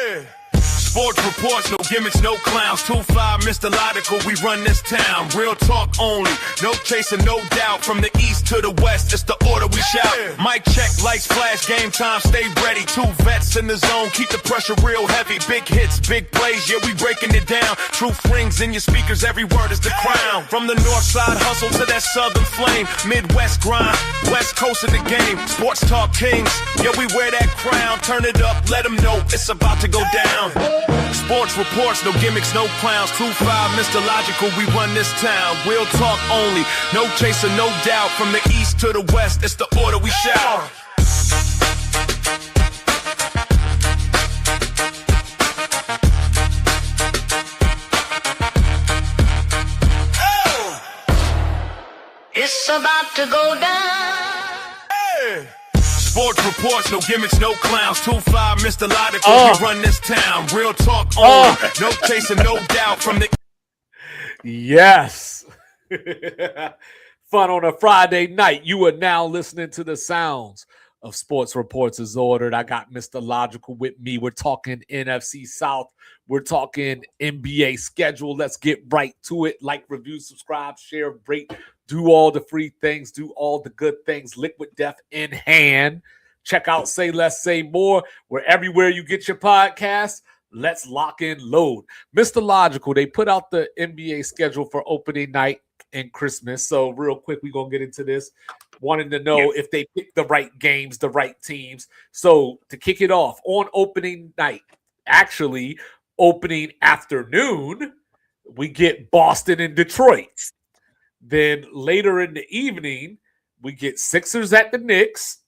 Hey. Sports reports, no gimmicks, no clowns. 2-5, Mr. Logical, we run this town. Real talk only, no chasing, no doubt. From the east to the west, it's the order we shout. Mic check, lights flash, game time, stay ready. 2 vets in the zone, keep the pressure real heavy. Big hits, big plays, yeah, we breaking it down. Truth rings in your speakers, every word is the crown. From the north side hustle to that southern flame. Midwest grind, west coast of the game. Sports talk kings, yeah, we wear that crown. Turn it up, let them know it's about to go down. Sports reports, no gimmicks, no clowns. 2-5, Mr. Logical, we run this town. Real talk only, no chaser, no doubt. From the east to the west, it's the order we shout. It's about to go down. Hey. Sports reports, no gimmicks, no clowns. 2-5, Mr. Logical, we run this town. Real talk only, no chasing, no doubt. From the yes, fun on a Friday night. You are now listening to the sounds of Sports Reports as Ordered. I got Mr. Logical with me. We're talking NFC South. We're talking NBA schedule. Let's get right to it. Like, review, subscribe, share, rate. Do all the free things. Do all the good things. Liquid Death in hand. Check out Say Less, Say More. We're everywhere you get your podcast. Let's lock in, load. Mr. Logical, they put out the NBA schedule for opening night and Christmas. So real quick, we're going to get into this. Wanting to know if they picked the right games, the right teams. So to kick it off, on opening night, actually opening afternoon, we get Boston and Detroit. Then later in the evening, we get Sixers at the Knicks.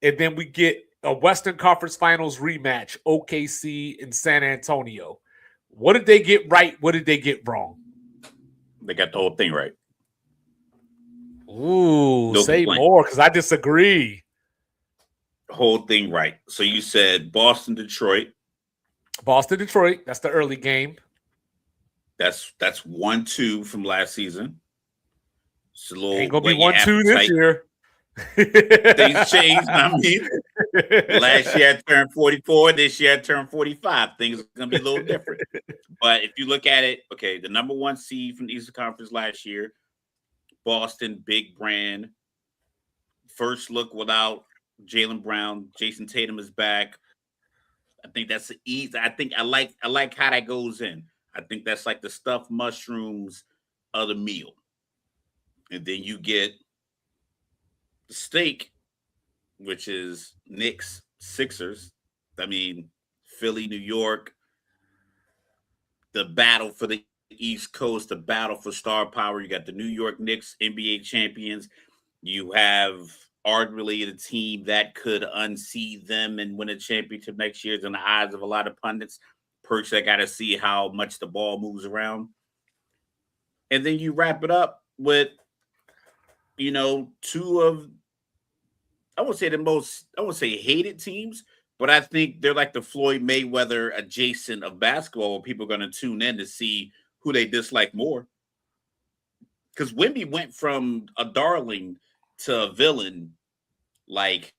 And then we get a Western Conference Finals rematch, OKC and San Antonio. What did they get right? What did they get wrong? They got the whole thing right. Ooh, no say complaint. More, because I disagree. Whole thing right. So you said Boston, Detroit. Boston, Detroit. That's the early game. That's 1-2 from last season. It's a little, ain't gonna be 1-2 this year. Things changed. I mean, last year I turned 44. This year I turned 45. Things are gonna be a little different. But if you look at it, okay, the number 1 seed from the Eastern Conference last year, Boston, big brand. First look without Jaylen Brown. Jason Tatum is back. I think that's the easy. I like how that goes in. I think that's like the stuffed mushrooms of the meal. And then you get the steak, which is Knicks, Sixers. I mean, Philly, New York. The battle for the East Coast, the battle for star power. You got the New York Knicks, NBA champions. You have arguably the team that could unseed them and win a championship next year in the eyes of a lot of pundits. Perks, I got to see how much the ball moves around. And then you wrap it up with, two of, I won't say hated teams, but I think they're like the Floyd Mayweather adjacent of basketball, where people are going to tune in to see who they dislike more. Because Wemby went from a darling to a villain, like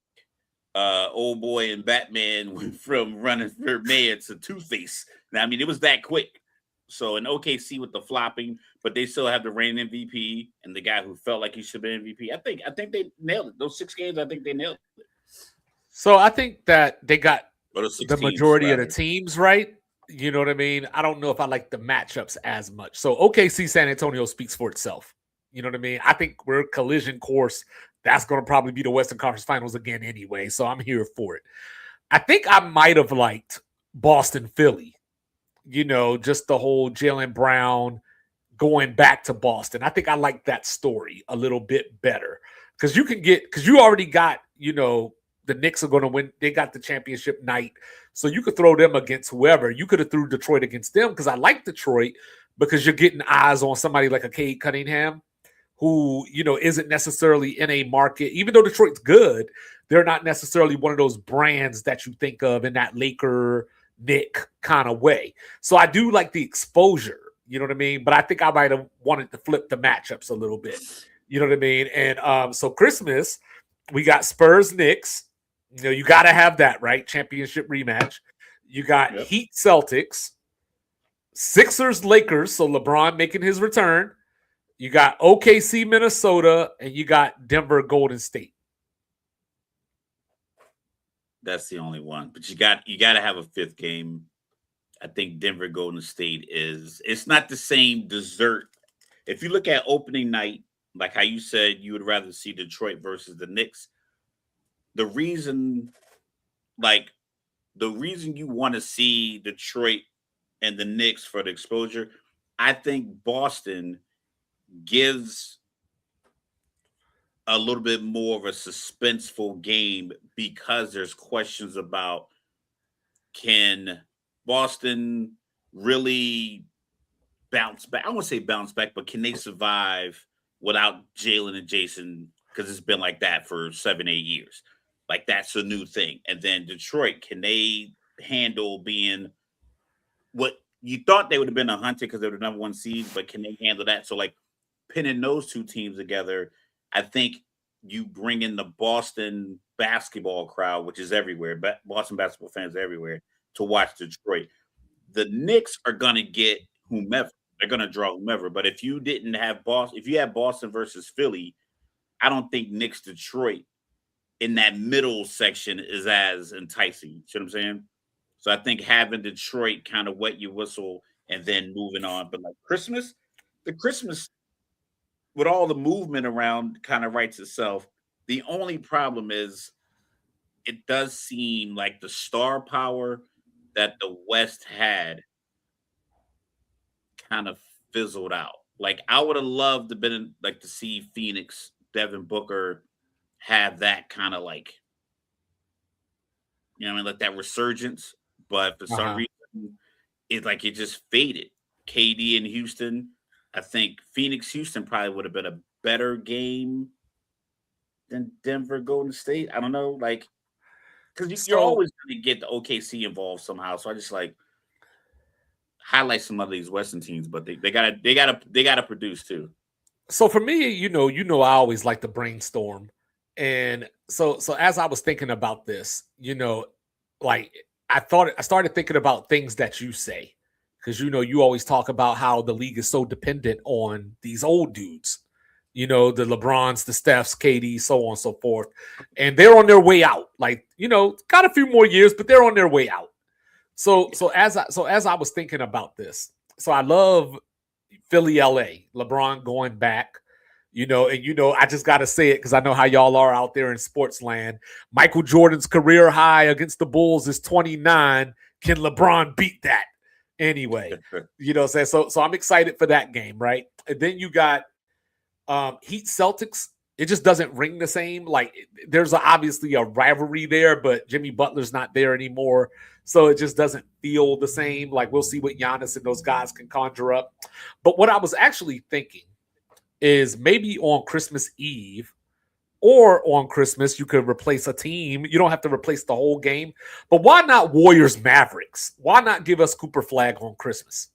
old boy and Batman went from running for mayor to Two-Face. Now, I mean, it was that quick. So in OKC with the flopping, but they still have the reigning MVP and the guy who felt like he should be MVP. I think they nailed it. Those 6 games, I think they nailed it. So I think that they got the majority teams, of the teams right. You know what I mean? I don't know if I like the matchups as much. So OKC San Antonio speaks for itself. You know what I mean? I think we're collision course. That's going to probably be the Western Conference Finals again anyway. So I'm here for it. I think I might have liked Boston, Philly. Just the whole Jaylen Brown going back to Boston. I think I like that story a little bit better because you already got, the Knicks are going to win. They got the championship night. So you could throw them against whoever. You could have threw Detroit against them because I like Detroit because you're getting eyes on somebody like a Cade Cunningham who, isn't necessarily in a market. Even though Detroit's good, they're not necessarily one of those brands that you think of in that Laker Nick kind of way. So I do like the exposure, you know what I mean? But I think I might have wanted to flip the matchups a little bit, you know what I mean? And so Christmas, we got Spurs Knicks. You got to have that, right? Championship rematch. You got Heat Celtics, Sixers Lakers, so LeBron making his return. You got OKC Minnesota, and you got Denver Golden State. That's the only one. But you got to have a fifth game. I think Denver Golden State it's not the same dessert. If you look at opening night, like how you said you would rather see Detroit versus the Knicks, the reason you want to see Detroit and the Knicks for the exposure, I think Boston gives a little bit more of a suspenseful game because there's questions about, can Boston really bounce back? I won't say bounce back, but can they survive without Jalen and Jason? Because it's been like that for 7-8 years. Like, that's a new thing. And then Detroit, can they handle being what you thought they would have been a hunter because they were the number one seed, but can they handle that? So, like, pinning those two teams together, I think you bring in the Boston basketball crowd, which is everywhere. Boston basketball fans everywhere to watch Detroit. The Knicks are going to get whomever. They're going to draw whomever. But if you didn't have Boston, if you had Boston versus Philly, I don't think Knicks Detroit in that middle section is as enticing. You see what I'm saying? So I think having Detroit kind of wet your whistle and then moving on. But like the Christmas with all the movement around kind of writes itself. The only problem is it does seem like the star power that the West had kind of fizzled out. Like, I would have loved to see Phoenix, Devin Booker have that kind of like, like that resurgence. But for some reason, it just faded. KD in Houston, I think Phoenix-Houston probably would have been a better game than Denver Golden State. I don't know, because you're always going to get the OKC involved somehow. So I just highlight some of these Western teams, but they gotta produce too. So for me, I always like to brainstorm, and so as I was thinking about this, I started thinking about things that you say, because you always talk about how the league is so dependent on these old dudes, the LeBrons, the Stephs, KD, so on and so forth, and they're on their way out. Got a few more years, but they're on their way out. So as I was thinking about this, so I love Philly, LA, LeBron going back, and I just got to say it because I know how y'all are out there in sports land. Michael Jordan's career high against the Bulls is 29. Can LeBron beat that? Anyway, so I'm excited for that game, right? And then you got Heat Celtics. It just doesn't ring the same. Like, there's obviously a rivalry there, but Jimmy Butler's not there anymore. So it just doesn't feel the same. Like, we'll see what Giannis and those guys can conjure up. But what I was actually thinking is maybe on Christmas Eve or on Christmas, you could replace a team. You don't have to replace the whole game. But why not Warriors Mavericks? Why not give us Cooper Flag on Christmas?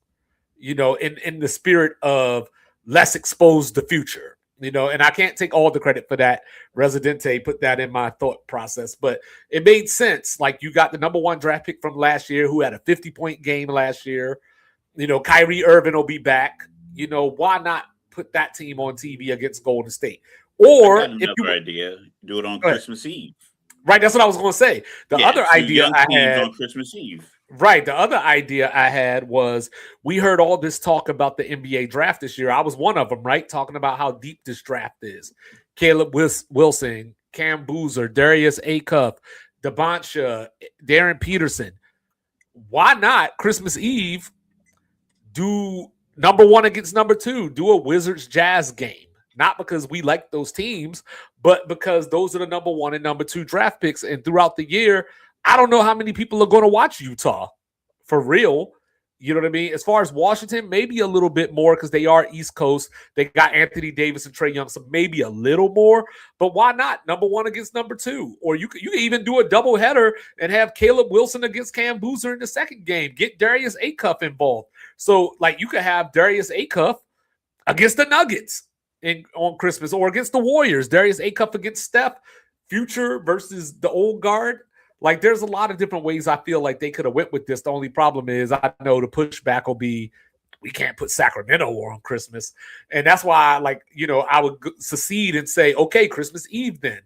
In the spirit of let's expose the future. And I can't take all the credit for that. Residente put that in my thought process, but it made sense. Like, you got the number one draft pick from last year who had a 50-point game last year. Kyrie Irving will be back. Why not put that team on TV against Golden State? Or I got another idea, do it on Christmas Eve. Right, that's what I was going to say. The other idea I had on Christmas Eve. Right. The other idea I had was, we heard all this talk about the NBA draft this year. I was one of them, right? Talking about how deep this draft is. Caleb Wilson, Cam Boozer, Darius Acuff, Devonta, Darren Peterson. Why not Christmas Eve do number one against number two? Do a Wizards Jazz game. Not because we like those teams, but because those are the number one and number two draft picks. And throughout the year, I don't know how many people are going to watch Utah for real. You know what I mean? As far as Washington, maybe a little bit more because they are East Coast. They got Anthony Davis and Trae Young, so maybe a little more. But why not number one against number two? Or you can even do a doubleheader and have Caleb Wilson against Cam Boozer in the second game. Get Darius Acuff involved. So, you could have Darius Acuff against the Nuggets on Christmas, or against the Warriors. Darius Acuff against Steph. Future versus the old guard. Like, there's a lot of different ways I feel like they could have went with this. The only problem is I know the pushback will be, we can't put Sacramento on Christmas. And that's why, I would secede and say, okay, Christmas Eve then.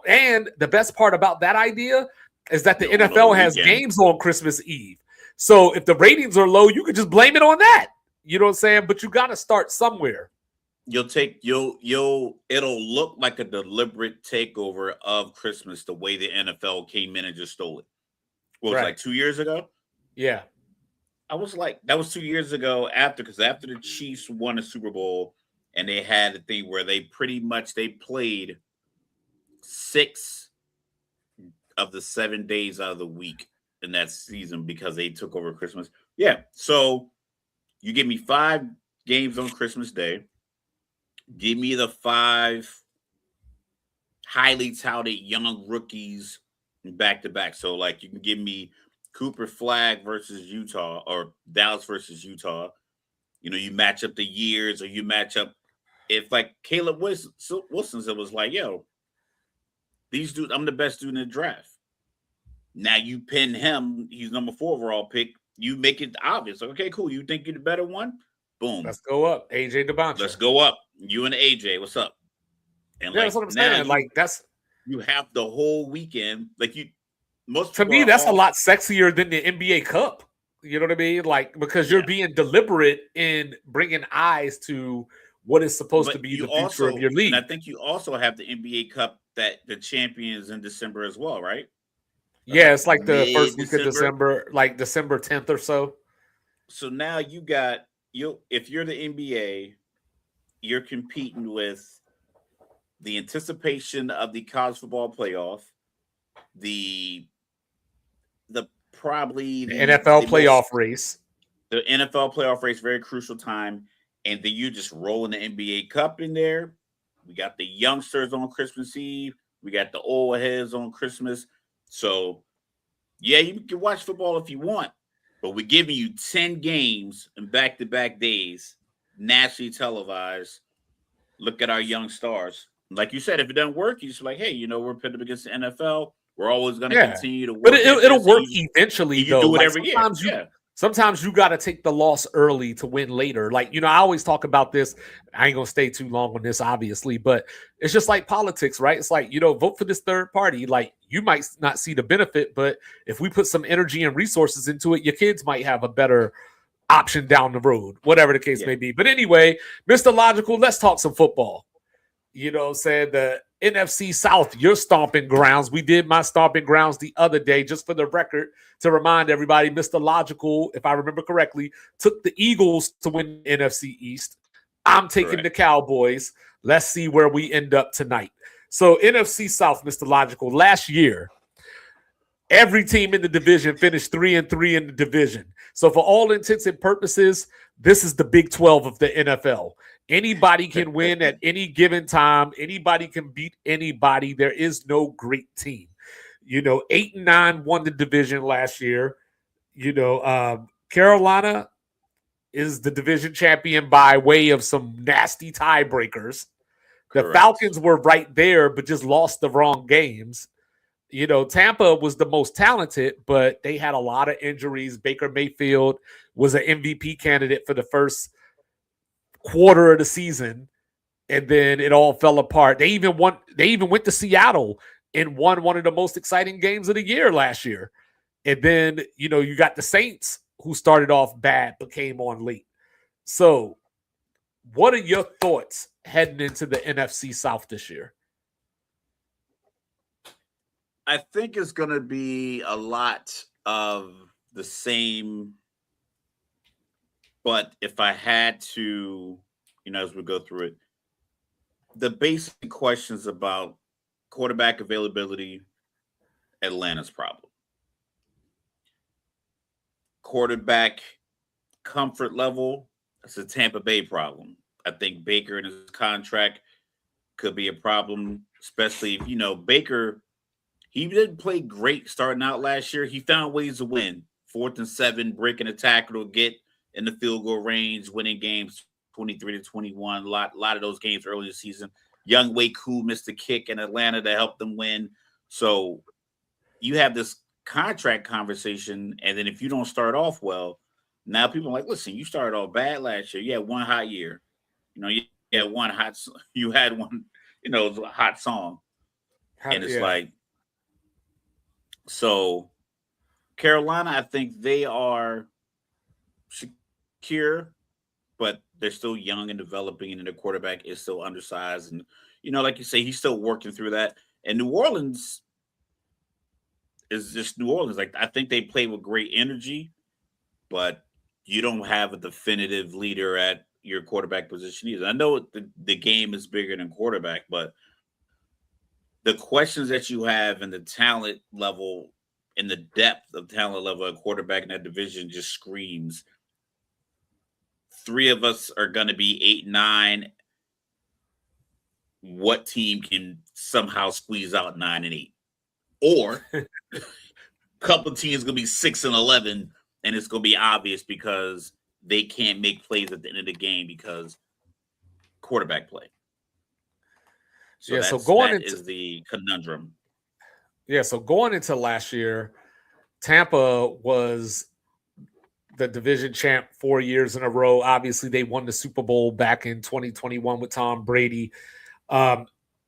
And the best part about that idea is that the NFL has games on Christmas Eve. So if the ratings are low, you could just blame it on that. You know what I'm saying? But you got to start somewhere. It'll look like a deliberate takeover of Christmas the way the NFL came in and just stole it. What was it, like 2 years ago? Yeah. I was like, that was 2 years ago after the Chiefs won the Super Bowl and they had a thing where they played 6 of the 7 days out of the week in that season because they took over Christmas. Yeah. So you give me 5 games on Christmas Day. Give me the 5 highly touted young rookies back to back. So like you can give me Cooper Flag versus Utah or Dallas versus Utah. You match up the years, or you match up if like Caleb Wilson's, it was like, yo, these dudes, I'm the best dude in the draft. Now you pin him, he's number 4 overall pick. You make it obvious. Like, okay, cool. You think you're the better one? Boom. Let's go up. AJ DeBoncher. Let's go up. You and AJ, what's up? And that's what I'm saying. You have the whole weekend. To me, that's a lot sexier than the NBA Cup. You know what I mean? Like, because you're being deliberate in bringing eyes to what is supposed to be the future of your league. And I think you also have the NBA Cup that the champions in December as well, right? Yeah, it's like the first week of December, like December 10th or so. So now if you're the NBA, you're competing with the anticipation of the college football playoff, the NFL playoff race. The NFL playoff race, very crucial time. And then you just rolling the NBA Cup in there. We got the youngsters on Christmas Eve. We got the old heads on Christmas. So, yeah, you can watch football if you want. But we're giving you 10 games in back-to-back days, nationally televised. Look at our young stars. Like you said, if it doesn't work, you're just like, hey, we're pitted up against the NFL. We're always going to continue to work. But it'll work eventually, though. You do it every year. Sometimes you got to take the loss early to win later. Like, I always talk about this. I ain't going to stay too long on this, obviously, but it's just like politics, right? It's like, vote for this third party. Like, you might not see the benefit, but if we put some energy and resources into it, your kids might have a better option down the road, whatever the case may be. But anyway, Mr. Logical, let's talk some football. Saying the NFC South, your stomping grounds. We did my stomping grounds the other day, just for the record, to remind everybody, Mr. Logical, if I remember correctly, took the Eagles to win NFC East. I'm taking the Cowboys. Let's see where we end up tonight. So NFC South, Mr. Logical, last year, every team in the division finished 3-3 in the division. So for all intents and purposes, this is the Big 12 of the NFL. Anybody can win at any given time. Anybody can beat anybody. There is no great team. 8-9 won the division last year. Carolina is the division champion by way of some nasty tiebreakers. The Falcons were right there, but just lost the wrong games. Tampa was the most talented, but they had a lot of injuries. Baker Mayfield was an MVP candidate for the first quarter of the season, and then it all fell apart. They even went to Seattle and won one of the most exciting games of the year last year. And then, you got the Saints, who started off bad but came on late. So what are your thoughts heading into the NFC South this year? I think it's going to be a lot of the same. But if I had to, as we go through it, the basic questions about quarterback availability, Atlanta's problem. Quarterback comfort level, that's a Tampa Bay problem. I think Baker and his contract could be a problem, especially if, Baker, he didn't play great starting out last year. He found ways to win. 4th and 7, breaking a tackle to get in the field goal range, winning games 23-21. A lot of those games early in the season. Young Wei Koo missed a kick in Atlanta to help them win. So, you have this contract conversation, and then if you don't start off well, now people are like, listen, you started off bad last year. You had one hot year. You had one hot. You had one. It was a hot song, and it's like, so Carolina, I think they are secure, but they're still young and developing, and their quarterback is still undersized, and like you say, he's still working through that. And New Orleans is just New Orleans. Like, I think they play with great energy, but you don't have a definitive leader at your quarterback position either. I know the game is bigger than quarterback, but the questions that you have and the talent level and the depth of talent level at quarterback in that division just screams. 3 of us are going to be 8-9. What team can somehow squeeze out 9-8? Or a couple of teams going to be 6-11, and it's going to be obvious because they can't make plays at the end of the game because quarterback play. So that is the conundrum. Yeah, so going into last year, Tampa was the division champ 4 years in a row. Obviously, they won the Super Bowl back in 2021 with Tom Brady.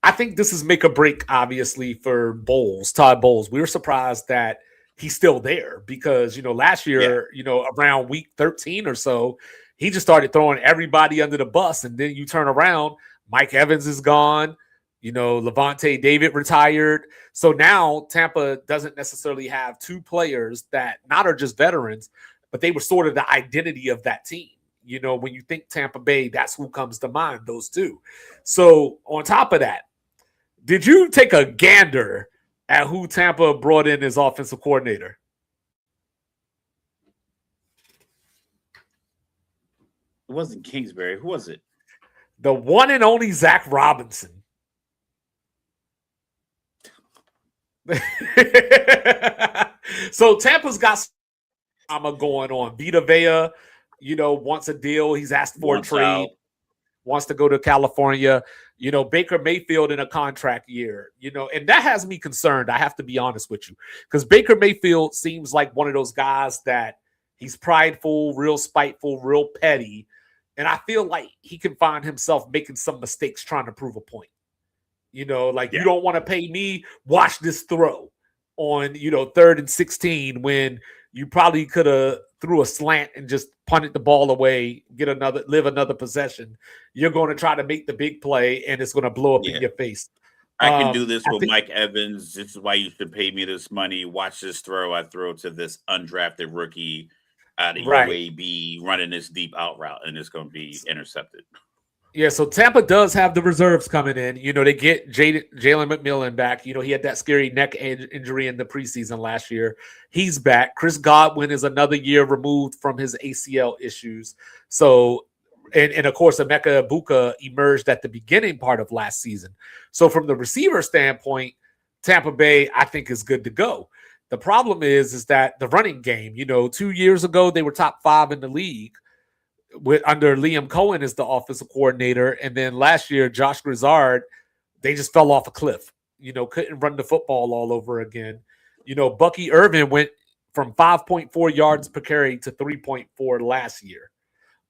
I think this is make or break, obviously, for Bowles, Todd Bowles. We were surprised that he's still there because, last year, around week 13 or so, he just started throwing everybody under the bus. And then you turn around, Mike Evans is gone. Levante David retired. So now Tampa doesn't necessarily have 2 players that not are just veterans, but they were sort of the identity of that team. When you think Tampa Bay, that's who comes to mind, those 2. So on top of that, did you take a gander at who Tampa brought in as offensive coordinator? It wasn't Kingsbury. Who was it? The one and only Zach Robinson. So Tampa's got some going on. Vita Vea, wants a deal. He's asked for a trade. Wants to go to California. Baker Mayfield in a contract year. And that has me concerned. I have to be honest with you, because Baker Mayfield seems like one of those guys that he's prideful, real spiteful, real petty, and I feel like he can find himself making some mistakes trying to prove a point. You don't want to pay me, watch this throw on, 3rd and 16 when you probably could have threw a slant and just punted the ball away, live another possession. You're going to try to make the big play and it's going to blow up in your face. I can do this with Mike Evans. This is why you should pay me this money. Watch this throw. I throw to this undrafted rookie out of UAB running this deep out route, and it's going to be intercepted. Yeah, so Tampa does have the reserves coming in. They get Jalen McMillan back. He had that scary neck injury in the preseason last year. He's back. Chris Godwin is another year removed from his ACL issues. So, and of course, Emeka Egbuka emerged at the beginning part of last season. So from the receiver standpoint, Tampa Bay, I think, is good to go. The problem is that the running game, 2 years ago, they were top 5 in the league under Liam Cohen as the offensive coordinator. And then last year, Josh Grizzard, they just fell off a cliff, couldn't run the football all over again. Bucky Irvin went from 5.4 yards per carry to 3.4 last year.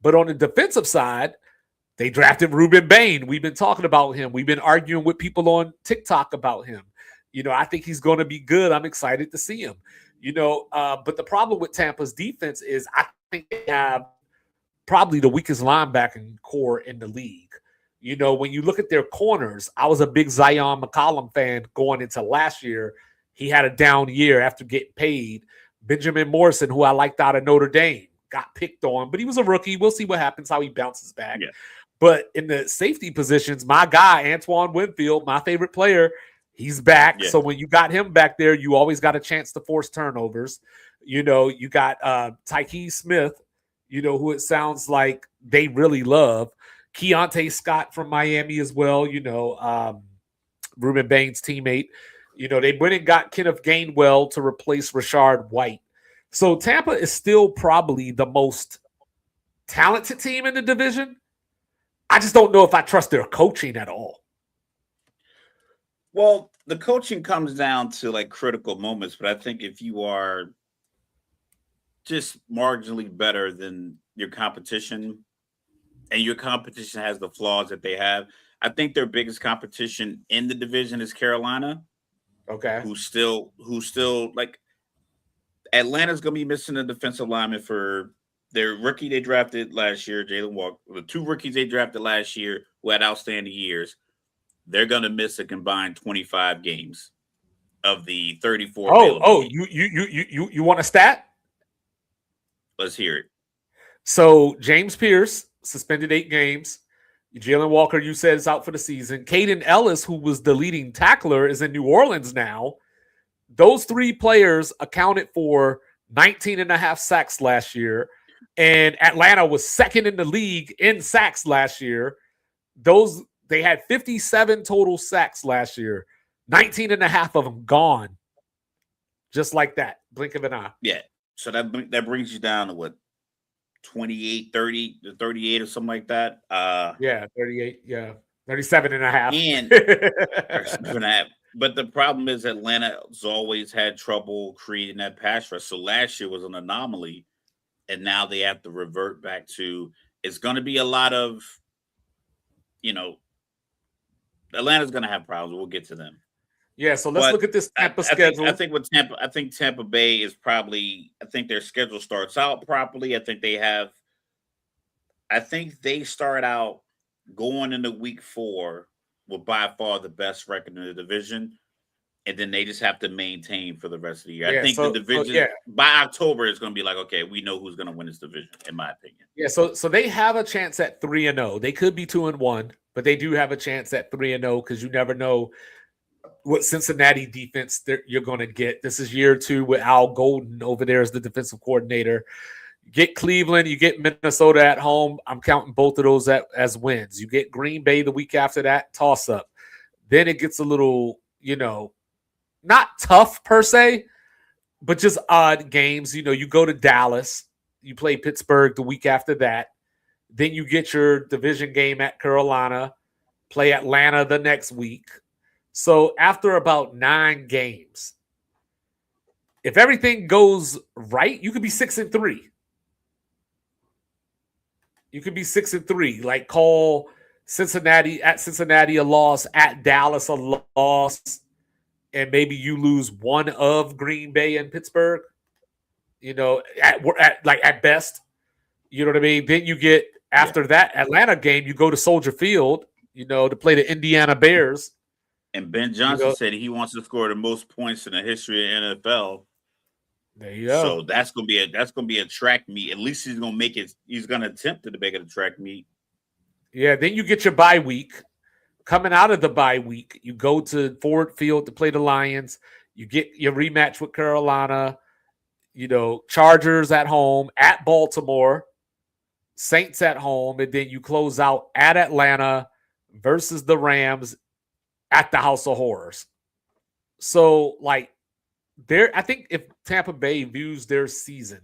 But on the defensive side, they drafted Ruben Bain. We've been talking about him. We've been arguing with people on TikTok about him. I think he's going to be good. I'm excited to see him. But the problem with Tampa's defense is I think they have probably the weakest linebacking core in the league. When you look at their corners, I was a big Zion McCollum fan going into last year. He had a down year after getting paid. Benjamin Morrison, who I liked out of Notre Dame, got picked on, but he was a rookie. We'll see what happens, how he bounces back. Yeah. But in the safety positions, my guy, Antoine Winfield, my favorite player, he's back. Yeah. So when you got him back there, you always got a chance to force turnovers. You got Tyke Smith, who it sounds like they really love. Keontae Scott from Miami as well, Ruben Bain's teammate. They went and got Kenneth Gainwell to replace Rashard White. So Tampa is still probably the most talented team in the division. I just don't know if I trust their coaching at all. Well, the coaching comes down to like critical moments, but I think if you are just marginally better than your competition and your competition has the flaws that they have, I think their biggest competition in the division is Carolina, Okay. who's still like Atlanta's gonna be missing a defensive lineman for their rookie they drafted last year, Jalen Walker. The two rookies they drafted last year who had outstanding years, they're gonna miss a combined 25 games of the 34 available Oh, games. you want a stat? Let's hear it. So James Pierce suspended 8 games. Jalen Walker, you said, is out for the season. Caden Ellis, who was the leading tackler, is in New Orleans now. Those 3 players accounted for 19 and a half sacks last year. And Atlanta was second in the league in sacks last year. They had 57 total sacks last year. 19 and a half of them gone. Just like that. Blink of an eye. Yeah. So that brings you down to what, 28, 30 to 38 or something like that. Yeah, 38. Yeah. 37 and a half. And but the problem is Atlanta's always had trouble creating that pass rush. So last year was an anomaly, and now they have to revert back to it's going to be a lot of, Atlanta's going to have problems. We'll get to them. Yeah, so let's look at this Tampa schedule. I think Tampa Bay is probably. I think their schedule starts out properly. I think they start out going into week 4 with by far the best record in the division, and then they just have to maintain for the rest of the year. I think the division by October is going to be like, okay, we know who's going to win this division, in my opinion. Yeah, so they have a chance at 3-0. They could be 2-1, but they do have a chance at 3-0 because you never know what Cincinnati defense you're going to get. This is year 2 with Al Golden over there as the defensive coordinator. You get Cleveland, you get Minnesota at home. I'm counting both of those as wins. You get Green Bay the week after that, toss up. Then it gets a little, not tough per se, but just odd games. You go to Dallas, you play Pittsburgh the week after that. Then you get your division game at Carolina, play Atlanta the next week. So after about 9 games, if everything goes right, you could be 6-3. You could be 6-3. Like call Cincinnati a loss, at Dallas a loss, and maybe you lose one of Green Bay and Pittsburgh. At best, you know what I mean. Then you get after that Atlanta game, you go to Soldier Field, to play the Indiana Bears. And Ben Johnson said he wants to score the most points in the history of NFL. There you go. So that's gonna be a track meet. At least he's gonna make it. He's gonna attempt to make it a track meet. Yeah. Then you get your bye week. Coming out of the bye week, you go to Ford Field to play the Lions. You get your rematch with Carolina. Chargers at home, at Baltimore, Saints at home, and then you close out at Atlanta versus the Rams at the House of Horrors. So, I think if Tampa Bay views their season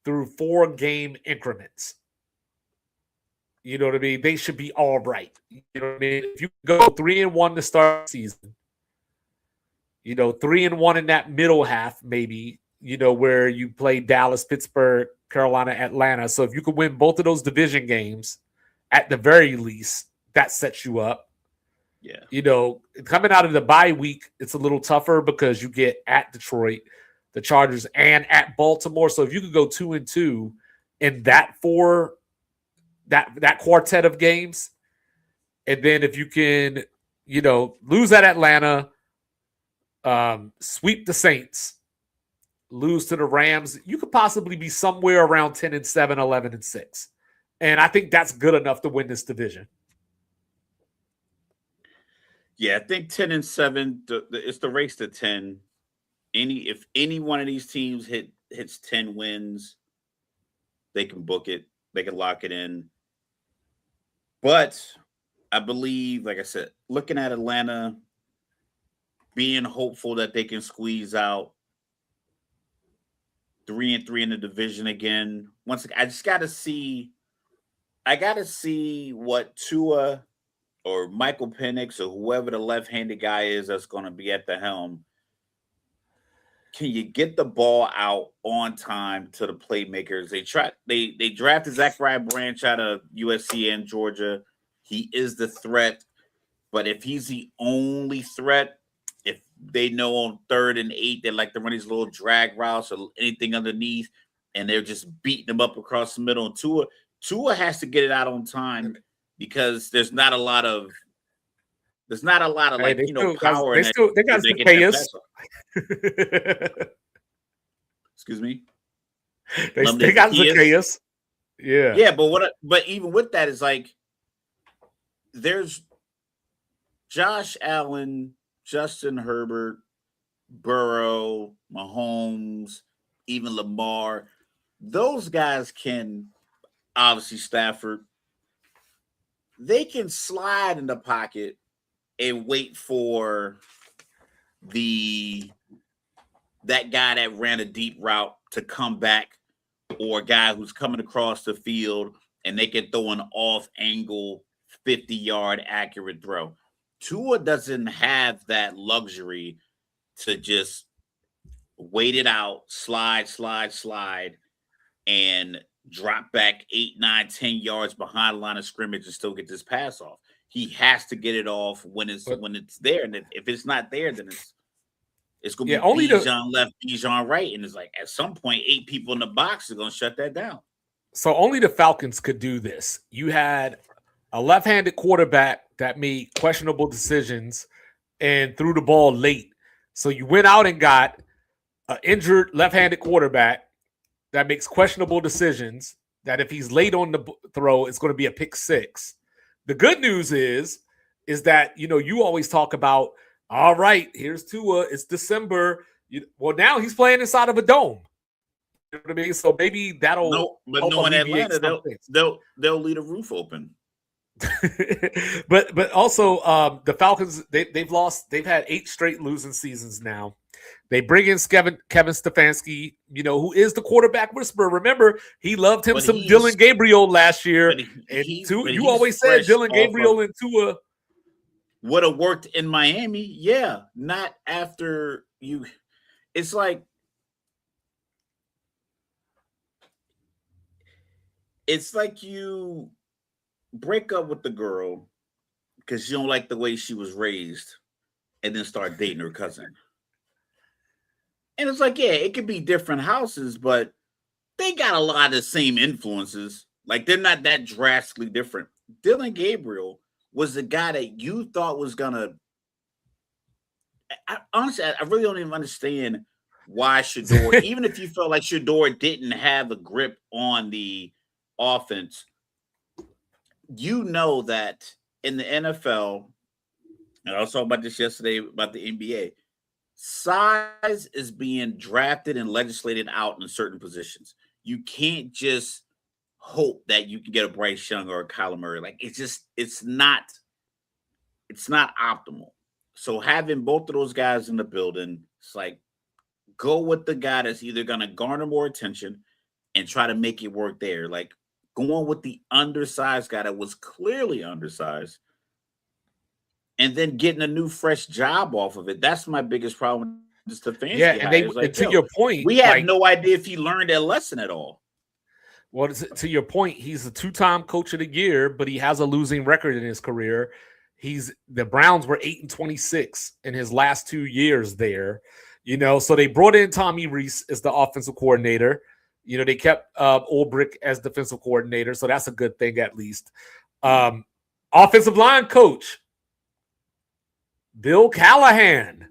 through 4-game increments, you know what I mean? They should be all right. You know what I mean? If you go 3-1 to start the season, 3-1 in that middle half, maybe, where you play Dallas, Pittsburgh, Carolina, Atlanta. So if you could win both of those division games, at the very least, that sets you up. Yeah. Coming out of the bye week, it's a little tougher because you get at Detroit, the Chargers, and at Baltimore. So if you could go 2-2 in that that quartet of games, and then if you can, lose at Atlanta, sweep the Saints, lose to the Rams, you could possibly be somewhere around 10-7, 11-6. And I think that's good enough to win this division. Yeah, I think 10-7. It's the race to 10. If any one of these teams hits 10 wins, they can book it. They can lock it in. But I believe, like I said, looking at Atlanta, being hopeful that they can squeeze out 3-3 in the division again. Once again, I got to see what Tua or Michael Penix or whoever the left-handed guy is that's going to be at the helm, can you get the ball out on time to the playmakers? They drafted Zachariah Branch out of USC and Georgia. He is the threat, but if he's the only threat, if they know on 3rd and 8 they like to run these little drag routes or anything underneath, and they're just beating them up across the middle, and Tua has to get it out on time because there's not a lot of like power. They got Zacchaeus. Excuse me. They got Zacchaeus. Yeah. Yeah, but even with that, is like there's Josh Allen, Justin Herbert, Burrow, Mahomes, even Lamar. Those guys can, obviously Stafford, they can slide in the pocket and wait for that guy that ran a deep route to come back, or a guy who's coming across the field, and they can throw an off-angle 50-yard accurate throw. Tua doesn't have that luxury to just wait it out, slide, and drop back 8, 9, 10 yards behind the line of scrimmage and still get this pass off. He has to get it off when it's there, and if it's not there, then it's going to be Bijan left, Bijan right, and it's like at some point 8 people in the box are going to shut that down. So only the Falcons could do this. You had a left-handed quarterback that made questionable decisions and threw the ball late. So you went out and got an injured left-handed quarterback that makes questionable decisions, that if he's late on the throw, it's going to be a pick 6. The good news is that, you always talk about, all right, here's Tua. It's December. Well, now he's playing inside of a dome. You know what I mean? So maybe that'll. But no, in Atlanta, they'll leave a roof open. but also the Falcons, they've had 8 straight losing seasons now. They bring in Kevin Stefanski, who is the quarterback whisperer. Remember, he loved him some Dylan Gabriel last year. You always said Dylan Gabriel and Tua would have worked in Miami. Yeah, not after you. It's like you break up with the girl because you don't like the way she was raised, and then start dating her cousin. And it's like, yeah, it could be different houses, but they got a lot of the same influences. Like, they're not that drastically different. Dylan Gabriel was the guy that you thought was gonna. Honestly, I really don't even understand why Shedeur, even if you felt like Shedeur didn't have a grip on the offense, that in the NFL, and I was talking about this yesterday about the NBA, size is being drafted and legislated out in certain positions. You can't just hope that you can get a Bryce Young or a Kyler Murray. Like, it's not optimal. So having both of those guys in the building, it's like, go with the guy that's either going to garner more attention and try to make it work there. Like, going with the undersized guy that was clearly undersized, and then getting a new fresh job off of it. That's my biggest problem with Stefanski. Yeah, and to your point, we have no idea if he learned that lesson at all. Well, to your point, he's a 2-time coach of the year, but he has a losing record in his career. The Browns were 8-26 in his last 2 years there. So they brought in Tommy Rees as the offensive coordinator. They kept Ulbrich as defensive coordinator, so that's a good thing at least. Offensive line coach, Bill Callahan.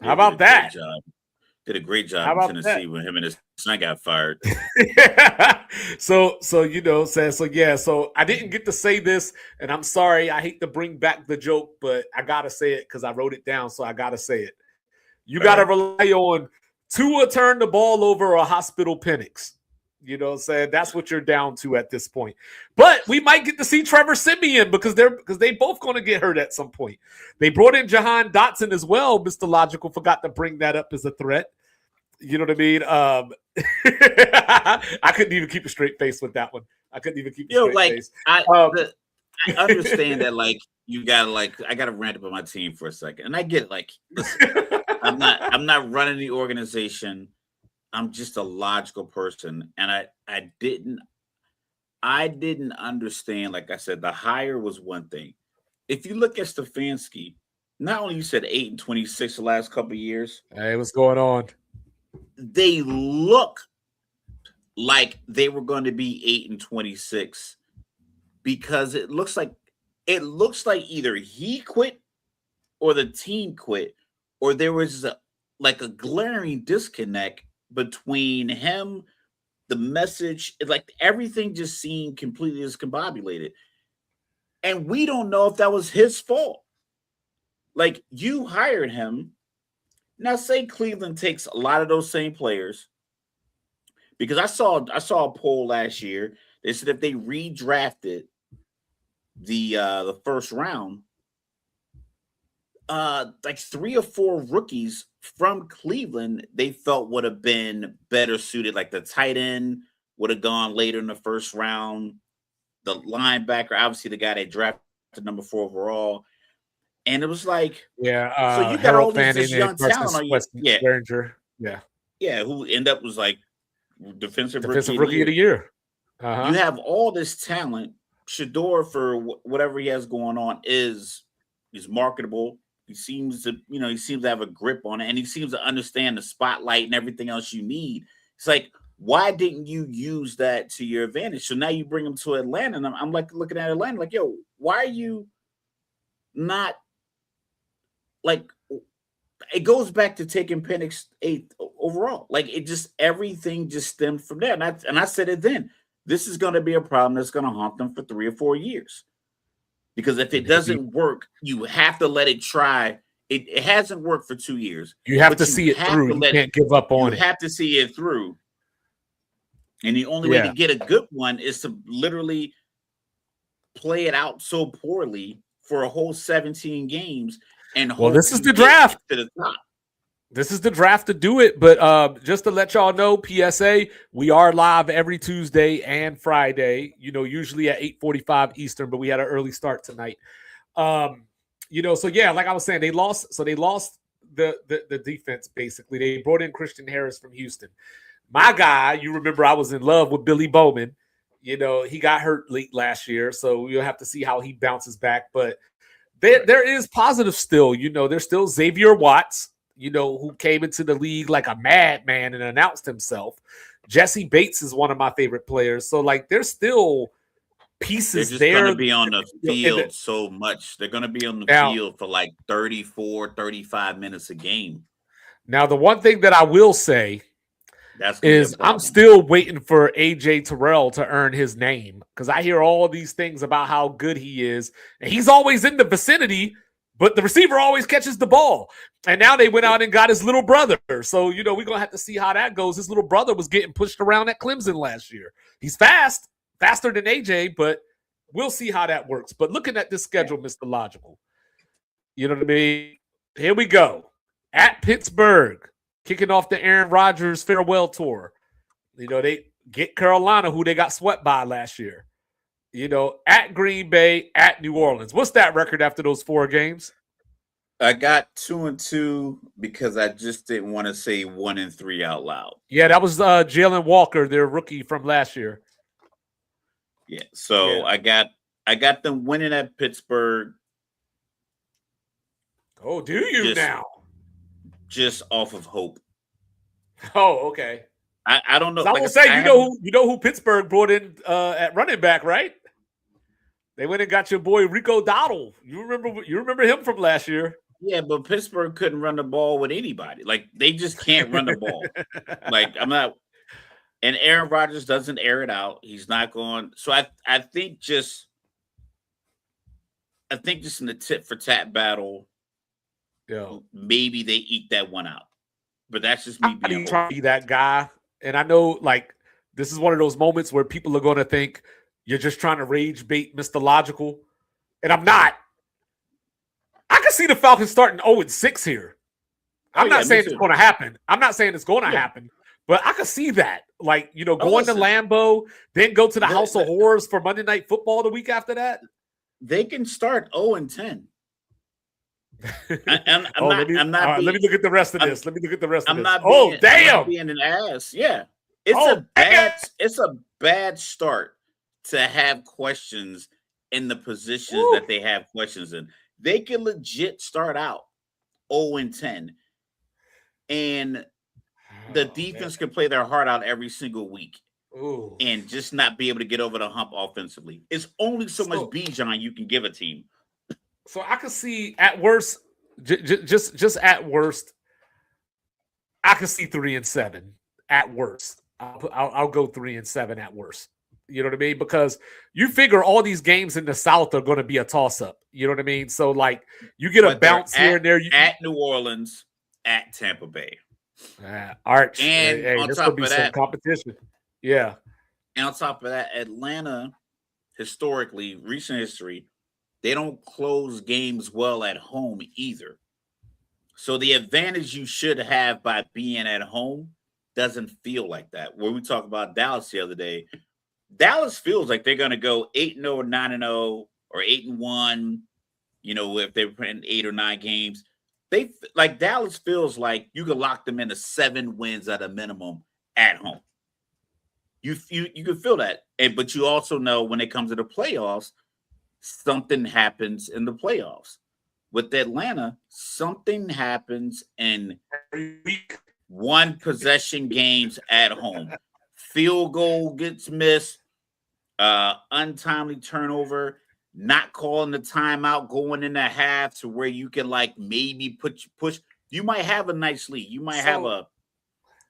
How about that? Did a great job in Tennessee when him and his son got fired. So I didn't get to say this, and I'm sorry. I hate to bring back the joke, but I gotta say it because I wrote it down, so I gotta say it. You gotta rely on Tua turn the ball over a hospital Penix. You know what I'm saying? That's what you're down to at this point. But we might get to see Trevor Siemian because they both going to get hurt at some point. They brought in Jahan Dotson as well. Mr. Logical forgot to bring that up as a threat. You know what I mean? I couldn't even keep a straight face with that one. I couldn't even keep a straight face. I understand that, like, you gotta I gotta rant about my team for a second. And I get it, like, listen, I'm not running the organization. I'm just a logical person. And I didn't understand, like I said, the hire was one thing. If you look at Stefanski, not only you said 8-26 the last couple of years, Hey, what's going on? they look like they were going to be 8-26 because it looks like either he quit or the team quit, or there was a glaring disconnect between him, the message, like everything just seemed completely discombobulated. And we don't know if that was his fault. Like, you hired him. Now, say Cleveland takes a lot of those same players, because I saw a poll last year. They said if they redrafted the first round, like 3 or 4 rookies from Cleveland they felt would have been better suited. Like the tight end would have gone later in the first round. The linebacker, obviously the guy they drafted number 4 overall. And it was like, so you got all this young talent on you. Yeah, who end up was like defensive rookie of the year. You have all this talent. Shador, for whatever he has going on, he's marketable. He seems to have a grip on it, and he seems to understand the spotlight and everything else you need. It's like, why didn't you use that to your advantage? So now you bring him to Atlanta, and I'm like looking at Atlanta like, yo, why are you not like? It goes back to taking Penix 8th overall. Like, it just, everything just stemmed from there. And I said it then. This is going to be a problem that's going to haunt them for 3 or 4 years. Because if it doesn't work, you have to let it try. It hasn't worked for 2 years. You have to see it through. You can't give up on it. You have to see it through. And the only way to get a good one is to literally play it out so poorly for a whole 17 games. And this is the draft. To the top. This is the draft to do it. But just to let y'all know, PSA, we are live every Tuesday and Friday, usually at 8:45 Eastern, but we had an early start tonight. So yeah, like I was saying, they lost the defense, basically. They brought in Christian Harris from Houston. My guy, you remember I was in love with Billy Bowman. He got hurt late last year, so we'll have to see how he bounces back. But there is positive still. There's still Xavier Watts, who came into the league like a madman and announced himself. Jesse Bates is one of my favorite players. So, like, there's still pieces there. They're just going to be on the field so much. They're going to be on the field for like 34, 35 minutes a game. Now, the one thing that I will say is I'm still waiting for AJ Terrell to earn his name, because I hear all these things about how good he is, and he's always in the vicinity, but the receiver always catches the ball. And now they went out and got his little brother. So, we're going to have to see how that goes. His little brother was getting pushed around at Clemson last year. He's faster than AJ, but we'll see how that works. But looking at this schedule, Mr. Logical, you know what I mean? Here we go. At Pittsburgh, kicking off the Aaron Rodgers farewell tour. They get Carolina, who they got swept by last year. At Green Bay, at New Orleans. What's that record after those 4 games? I got 2-2 because I just didn't want to say 1-3 out loud. Yeah, that was Jalen Walker, their rookie from last year. Yeah, so I got them winning at Pittsburgh. Oh, do you now? Just off of hope. Oh, okay. I don't know. I will say, you know who Pittsburgh brought in at running back, right? They went and got your boy Rico Dowdle. You remember him from last year? Yeah, but Pittsburgh couldn't run the ball with anybody. Like, they just can't run the ball. Like, I'm not. And Aaron Rodgers doesn't air it out. He's not going. So I think just in the tit for tat battle, maybe they eke that one out. But that's just me being trying to be that guy. And I know, like, this is one of those moments where people are going to think you're just trying to rage bait Mr. Logical. And I'm not. I can see the Falcons starting 0-6 here. I'm not saying it's going to happen. But I can see that. Like, going to Lambeau, then go to the House of Horrors for Monday Night Football the week after that. they can start 0-10. I'm not. Let me look at the rest of this. I'm not being an ass. Yeah, it's a bad start to have questions in the positions that they have questions in. They can legit start out 0-10, and the defense can play their heart out every single week. And just not be able to get over the hump offensively. It's only so much Bijan you can give a team. So I could see at worst, just at worst, I could see 3-7 at worst. I'll go 3-7 at worst. You know what I mean? Because you figure all these games in the South are going to be a toss-up. You know what I mean? So like you get a bounce here and there. At New Orleans, at Tampa Bay, Arch, and on there's top going to be of some that, competition. Yeah. And on top of that, Atlanta, historically, recent history, they don't close games well at home either. So the advantage you should have by being at home doesn't feel like that. When we talked about Dallas the other day, Dallas feels like they're going to go 8-0 or 9-0 or 8-1, you know, if they're playing 8 or 9 games. They like Dallas feels like you could lock them into 7 wins at a minimum at home. You can feel that, but you also know when it comes to the playoffs, something happens in the playoffs. With Atlanta, something happens in one possession games at home. Field goal gets missed, untimely turnover, not calling the timeout, going in the half to where you can like maybe push. You might have a nice lead. You might have a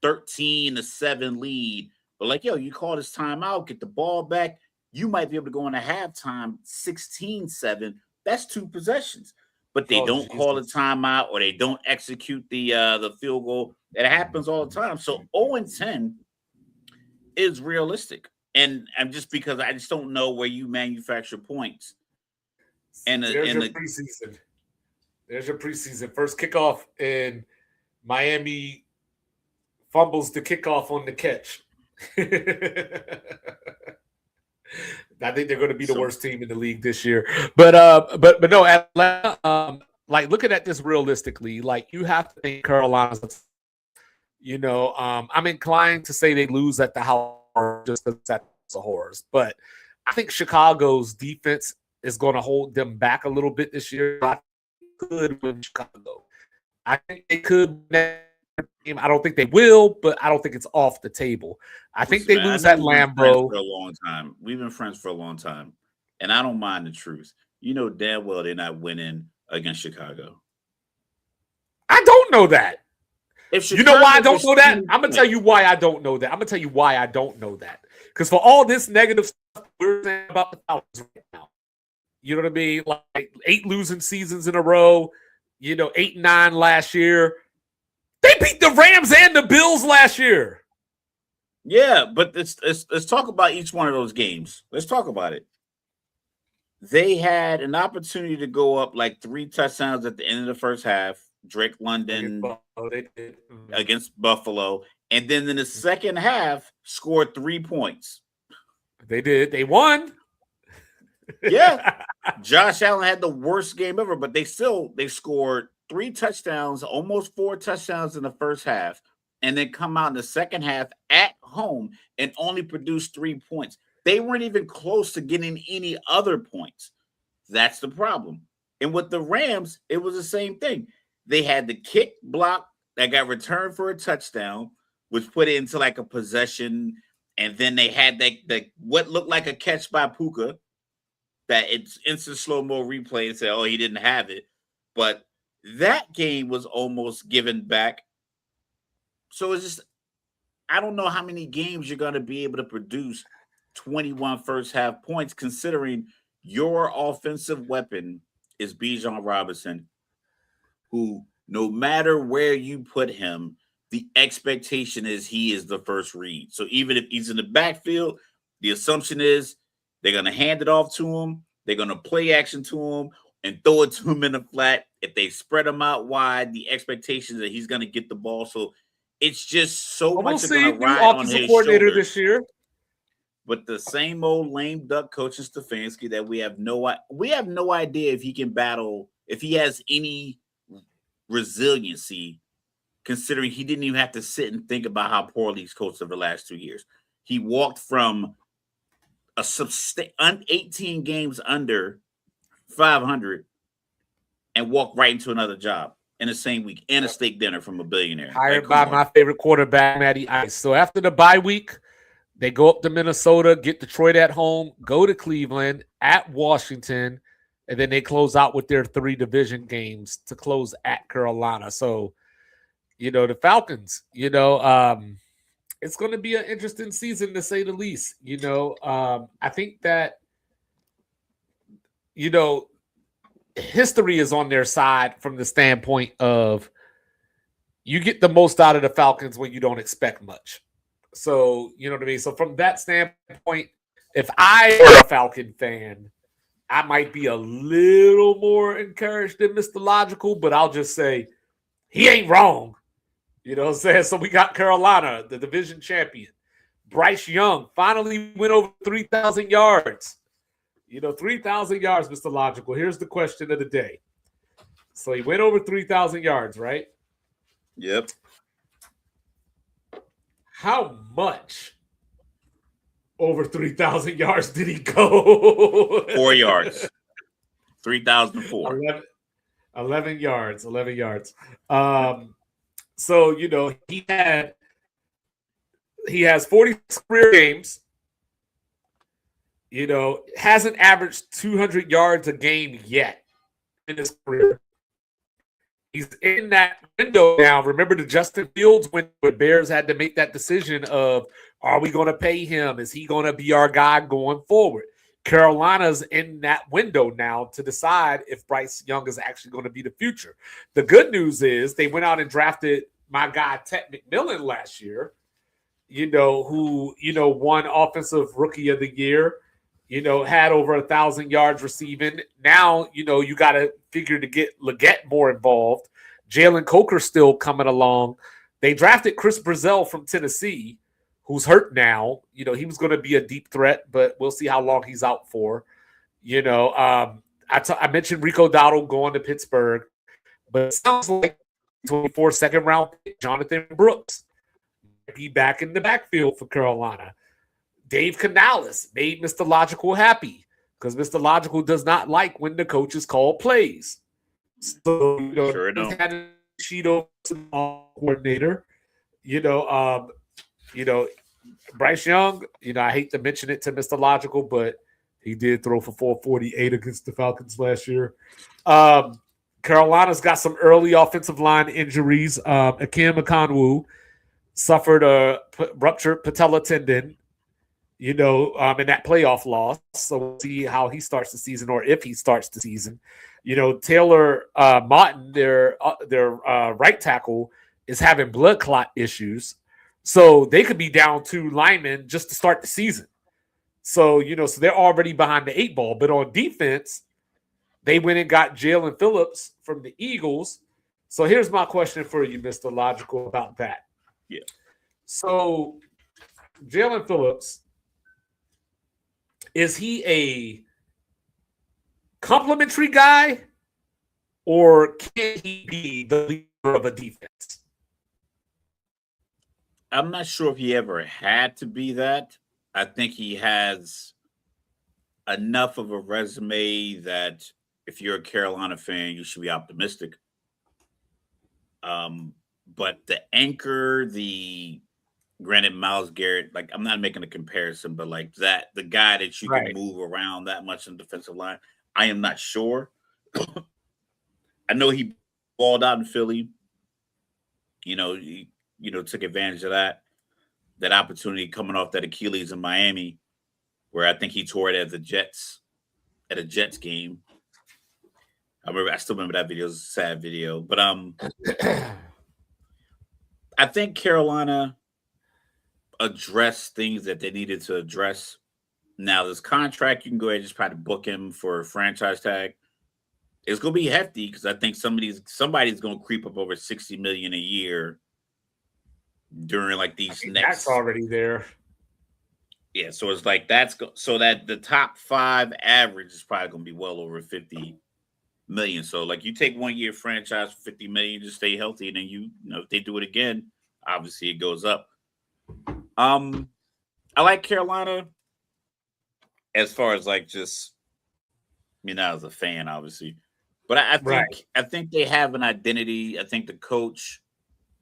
13-7 lead. But like, yo, you call this timeout, get the ball back. You might be able to go into halftime 16-7. That's 2 possessions. But they don't call a timeout or they don't execute the field goal. It happens all the time. So 0-10 is realistic. And just because I just don't know where you manufacture points. And there's your preseason. There's your preseason. First kickoff in Miami fumbles the kickoff on the catch. I think they're going to be the worst team in the league this year. But no, Atlanta, like looking at this realistically, like you have to think Carolina's, you know, I'm inclined to say they lose at the house just because that's the horrors. But I think Chicago's defense is going to hold them back a little bit this year. I could win Chicago. I think they could. I don't think they will, but I don't think it's off the table. I think they lose at Lambeau for a long time. We've been friends for a long time, and I don't mind the truth. You know damn well they're not winning against Chicago. I don't know that. You know why I don't know that? I'm gonna tell you why I don't know that. Because for all this negative stuff we're saying about the Falcons right now, you know what I mean? Like 8 losing seasons in a row. You know, 8-9 last year. They beat the Rams and the Bills last year. Yeah, but let's talk about each one of those games. Let's talk about it. They had an opportunity to go up like 3 touchdowns at the end of the first half. Drake London against Buffalo. And then in the second half, scored 3 points. They did. They won. Yeah. Josh Allen had the worst game ever, but they scored 3 touchdowns, almost 4 touchdowns in the first half, and then come out in the second half at home and only produce 3 points. They weren't even close to getting any other points. That's the problem. And with the Rams, it was the same thing. They had the kick block that got returned for a touchdown, which put it into like a possession, and then they had that what looked like a catch by Puka that it's instant slow-mo replay and said, oh, he didn't have it. But that game was almost given back. So it's just, I don't know how many games you're going to be able to produce 21 first half points, considering your offensive weapon is Bijan Robinson, who no matter where you put him, the expectation is he is the first read. So even if he's in the backfield, the assumption is they're going to hand it off to him. They're going to play action to him and throw it to him in the flat. If they spread him out wide, the expectation is that he's going to get the ball. So it's just so much going to ride on his coordinator shoulders. this year. but the same old lame duck coach Stefanski that we have no idea if he can battle, if he has any resiliency, considering he didn't even have to sit and think about how poorly he's coached over the last 2 years. He walked from 18 games under 500 and walked right into another job in the same week and a steak dinner from a billionaire. Hired by my favorite quarterback, Matty Ice. So after the bye week, they go up to Minnesota, get Detroit at home, go to Cleveland, at Washington, and then they close out with their 3 division games to close at Carolina. So, the Falcons, it's going to be an interesting season to say the least. I think that, history is on their side from the standpoint of you get the most out of the Falcons when you don't expect much. So, you know what I mean? So from that standpoint, if I were a Falcon fan, I might be a little more encouraged than Mr. Logical, but I'll just say he ain't wrong. You know what I'm saying? So we got Carolina, the division champion. Bryce Young finally went over 3,000 yards. 3,000 yards, Mr. Logical. Here's the question of the day. So he went over 3,000 yards, right? Yep. How much over 3,000 yards did he go? 4 yards. 3,004. 11 yards. 11 yards. So, he has 40 career games. Hasn't averaged 200 yards a game yet in his career. He's in that window now. Remember the Justin Fields when the Bears had to make that decision of, are we going to pay him? Is he going to be our guy going forward? Carolina's in that window now to decide if Bryce Young is actually going to be the future. The good news is they went out and drafted my guy Ted McMillan last year, who, won Offensive Rookie of the Year, had over 1,000 yards receiving. Now, you got to figure to get Leggett more involved. Jalen Coker still coming along. They drafted Chris Brazell from Tennessee, who's hurt now. He was going to be a deep threat, but we'll see how long he's out for. I mentioned Rico Dowdle going to Pittsburgh, but it sounds like 24 second round pick Jonathan Brooks might be back in the backfield for Carolina. Dave Canales made Mr. Logical happy because Mr. Logical does not like when the coaches call plays. So, sure enough, had a Cheeto coordinator. Bryce Young, I hate to mention it to Mr. Logical, but he did throw for 448 against the Falcons last year. Carolina's got some early offensive line injuries. Akiem Akonwu suffered a ruptured patella tendon, in that playoff loss. So we'll see how he starts the season or if he starts the season. Taylor Martin, their right tackle, is having blood clot issues. So they could be down 2 linemen just to start the season. So, so they're already behind the 8 ball. But on defense, they went and got Jalen Phillips from the Eagles. So here's my question for you, Mr. Logical, about that. Yeah. So Jalen Phillips, is he a complimentary guy or can he be the leader of a defense? I'm not sure if he ever had to be that. I think he has enough of a resume that if you're a Carolina fan, you should be optimistic. But the anchor, granted, Myles Garrett, like I'm not making a comparison, but like that, the guy that you can move around that much in the defensive line, I am not sure. I know he balled out in Philly. He took advantage of that opportunity coming off that Achilles in Miami, where I think he tore it at a Jets game. I still remember that video. It was a sad video. But I think Carolina addressed things that they needed to address. Now, this contract, you can go ahead and just try to book him for a franchise tag. It's going to be hefty because I think somebody's going to creep up over $60 million a year during like these next. That's already there. Yeah, so it's like so that the top 5 average is probably going to be well over 50 million. So like you take 1 year franchise for 50 million, just stay healthy, and then you know if they do it again, obviously it goes up. I like Carolina as far as like just as a fan, obviously. But I think they have an identity. I think the coach,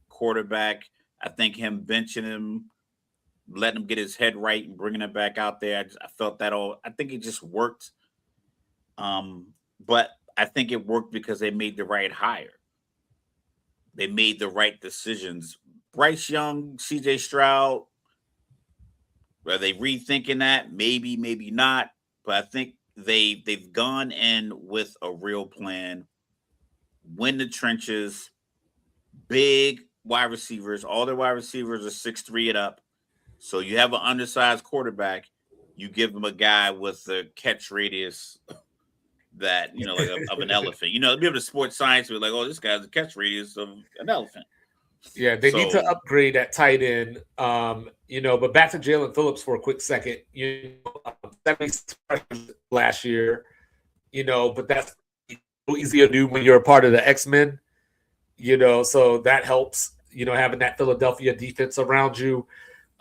quarterback, I think him benching him, letting him get his head right and bringing him back out there. I felt that all. I think it just worked. But I think it worked because they made the right hire. They made the right decisions. Bryce Young, CJ Stroud, are they rethinking that? Maybe, maybe not. But I think they've gone in with a real plan. Win the trenches, big wide receivers. All their wide receivers are 6'3" and up. So you have an undersized quarterback. You give them a guy with a catch radius that, like of an elephant. Be able to sports science be like, oh, this guy's a catch radius of an elephant. Yeah, they need to upgrade at tight end. But back to Jalen Phillips for a quick second. 76 last year, but that's easier to do when you're a part of the X-Men. So that helps, having that Philadelphia defense around you.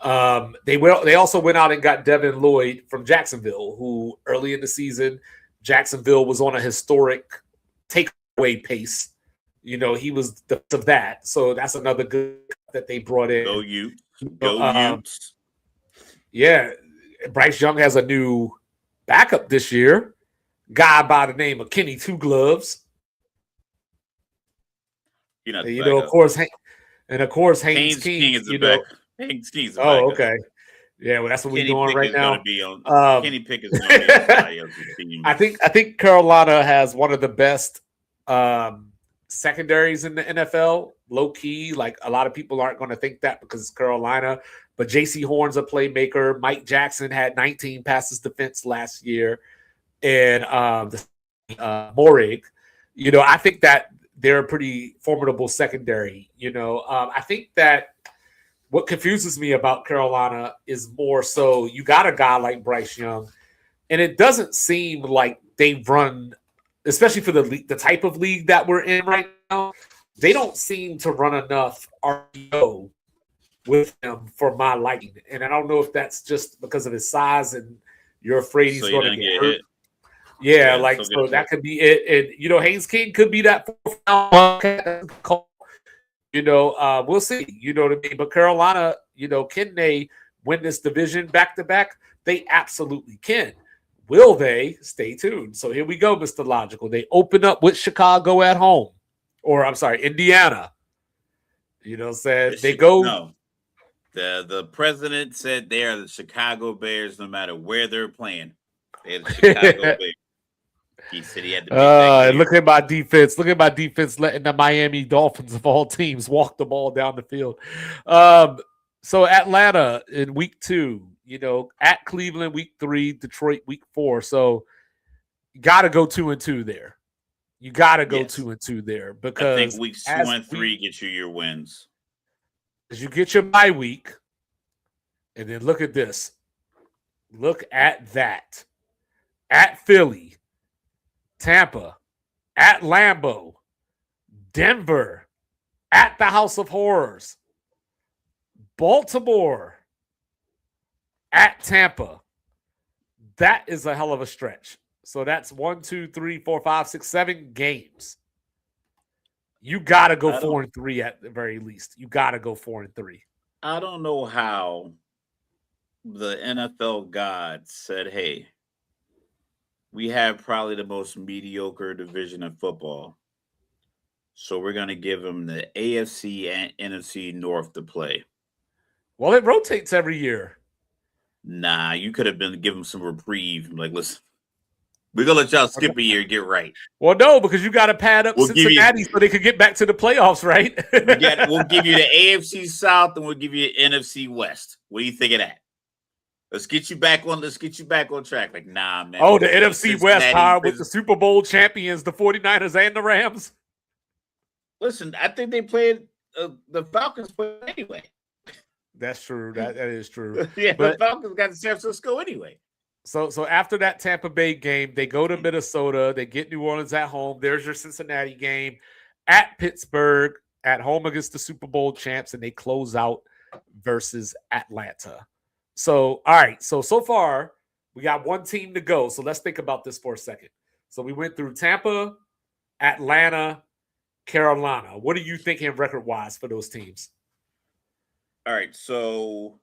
They also went out and got Devin Lloyd from Jacksonville, who early in the season, Jacksonville was on a historic takeaway pace. He was of that. So that's another good that they brought in. Go Utes. Yeah. Bryce Young has a new backup this year. Guy by the name of Kenny Two Gloves. Of course, Haynes King is the backup. Haynes King is the backup. Oh, okay. Yeah, well, that's what we're doing right now. Kenny Pickett is going to be on somebody else's team. I think Carolina has one of the best secondaries in the NFL. Low key, like a lot of people aren't going to think that because it's Carolina. But J.C. Horn's a playmaker. Mike Jackson had 19 passes defense last year, and Morig. I think that they're a pretty formidable secondary. I think that what confuses me about Carolina is more so you got a guy like Bryce Young, and it doesn't seem like they run, especially for the type of league that we're in right now, they don't seem to run enough RPO with him for my liking. And I don't know if that's just because of his size and you're afraid he's going to get hurt. Yeah, so that could be it. And, Haynes King could be that fourth round. We'll see. You know what I mean? But Carolina, can they win this division back-to-back? They absolutely can. Will they? Stay tuned. So here we go, Mr. Logical. They open up with Chicago at home. Or, I'm sorry, Indiana. They go. No. The president said they are the Chicago Bears no matter where they're playing. They're the Chicago Bears. He said he had to look at my defense. Look at my defense letting the Miami Dolphins of all teams walk the ball down the field. So Atlanta in week 2, at Cleveland week 3, Detroit week 4. So you got to go 2-2 there. You got to go 2-2 there because I think weeks 2 and 3 get you your wins. Because you get your bye week, and then look at this. Look at that. At Philly, Tampa, at Lambeau, Denver, at the House of Horrors, Baltimore, at Tampa. That is a hell of a stretch. So that's 1, 2, 3, 4, 5, 6, 7 games. You got to go 4-3 at the very least. You got to go 4-3. I don't know how the NFL gods said, hey, we have probably the most mediocre division in football. So we're going to give them the AFC and NFC North to play. Well, it rotates every year. Nah, you could have been given some reprieve. Like, listen, we're going to let y'all skip a year and get right. Well, no, because you got to pad up Cincinnati so they could get back to the playoffs, right? We'll give you the AFC South and we'll give you the NFC West. What do you think of that? Let's get you back on track. Like, nah, man. Oh, the NFC West, with the Super Bowl champions, the 49ers and the Rams. Listen, I think they played the Falcons played anyway. That's true. That is true. Yeah, But the Falcons got to San Francisco anyway. so after that Tampa Bay game, they go to Minnesota. They get New Orleans at home. There's your Cincinnati game at Pittsburgh, at home against the Super Bowl champs, and they close out versus Atlanta. So, all right. So far, we got one team to go. So let's think about this for a second. So we went through Tampa, Atlanta, Carolina. What are you thinking record-wise for those teams? All right. So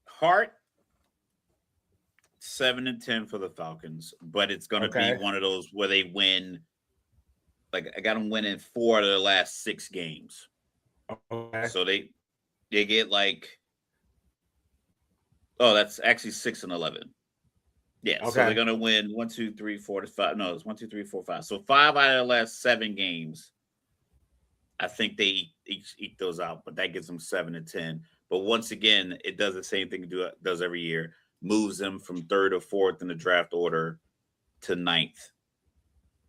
Hart, 7-10 for the Falcons, but it's going to be one of those where they win. Like I got them winning 4 out of the last 6 games. Okay. So they get like, oh, that's actually 6-11. Yeah. Okay. So they're going to win 1, 2, 3, 4, 5. No, it's 1, 2, 3, 4, 5. So 5 out of the last 7 games. I think they each eat those out, but that gives them 7-10. But once again, it does the same thing it does every year. Moves them from 3rd or 4th in the draft order to 9th.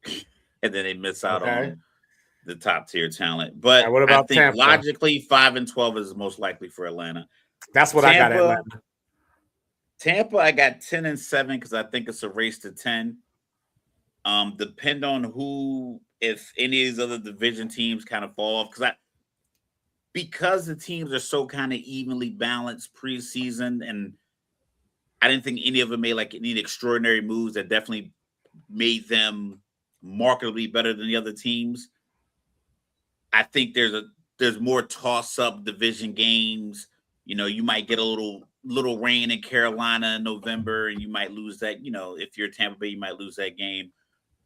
And then they miss out on the top tier talent. But what about I think Tampa? Logically, 5-12 is most likely for Atlanta. That's what Tampa, I got Atlanta. Tampa, I got 10-7 because I think it's a race to 10. Depend on who, if any of these other division teams kind of fall off. Because the teams are so kind of evenly balanced preseason, and I didn't think any of them made like any extraordinary moves that definitely made them markedly better than the other teams. I think there's more toss-up division games. You know, you might get a little rain in Carolina in November, and you might lose that. You know, if you're Tampa Bay, you might lose that game,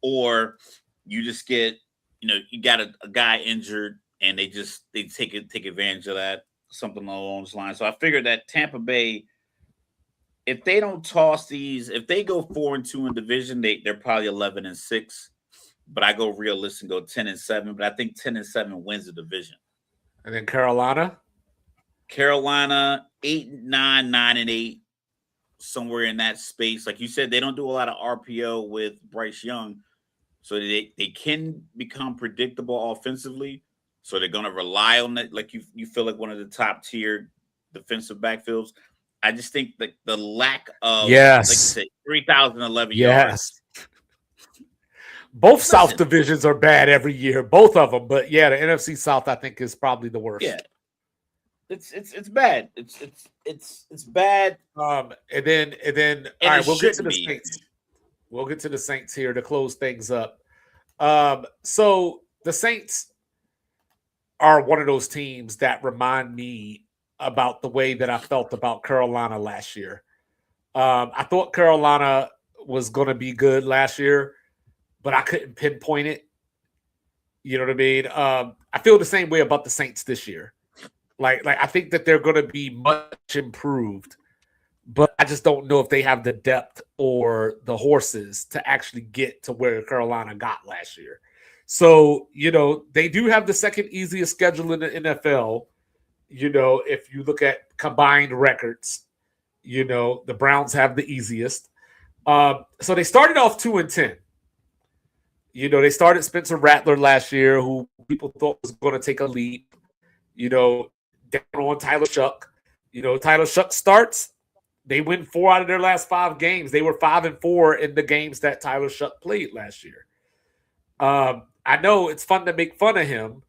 or you just get, you know, you got a guy injured, and they take advantage of that, something along those lines. So I figured that Tampa Bay, if they don't toss these, if they go 4-2 in division, they're probably 11-6. But I go realistic and go 10-7. But I think 10-7 wins the division. And then Carolina, 8-9, 9-8, somewhere in that space. Like you said, they don't do a lot of RPO with Bryce Young, so they can become predictable offensively. So they're going to rely on it. Like you feel like one of the top tier defensive backfields. I just think that the lack of, like you said, 3,011 yards. Both South divisions are bad every year, both of them. But yeah, the NFC South I think is probably the worst. Yeah, it's bad. It's bad. And then all right, we'll get to the Saints. We'll get to the Saints here to close things up. So the Saints are one of those teams that remind me about the way that I felt about Carolina last year. I thought Carolina was going to be good last year, but I couldn't pinpoint it. You know what I mean? I feel the same way about the Saints this year. Like I think that they're going to be much improved, but I just don't know if they have the depth or the horses to actually get to where Carolina got last year. So, you know, they do have the second easiest schedule in the NFL. You know, if you look at combined records, you know, the Browns have the easiest. So they started off 2-10. You know, they started Spencer Rattler last year, who people thought was going to take a leap. You know, down on Tyler Shuck. You know, Tyler Shuck starts. They win 4 out of their last 5 games. They were 5-4 in the games that Tyler Shuck played last year. I know it's fun to make fun of him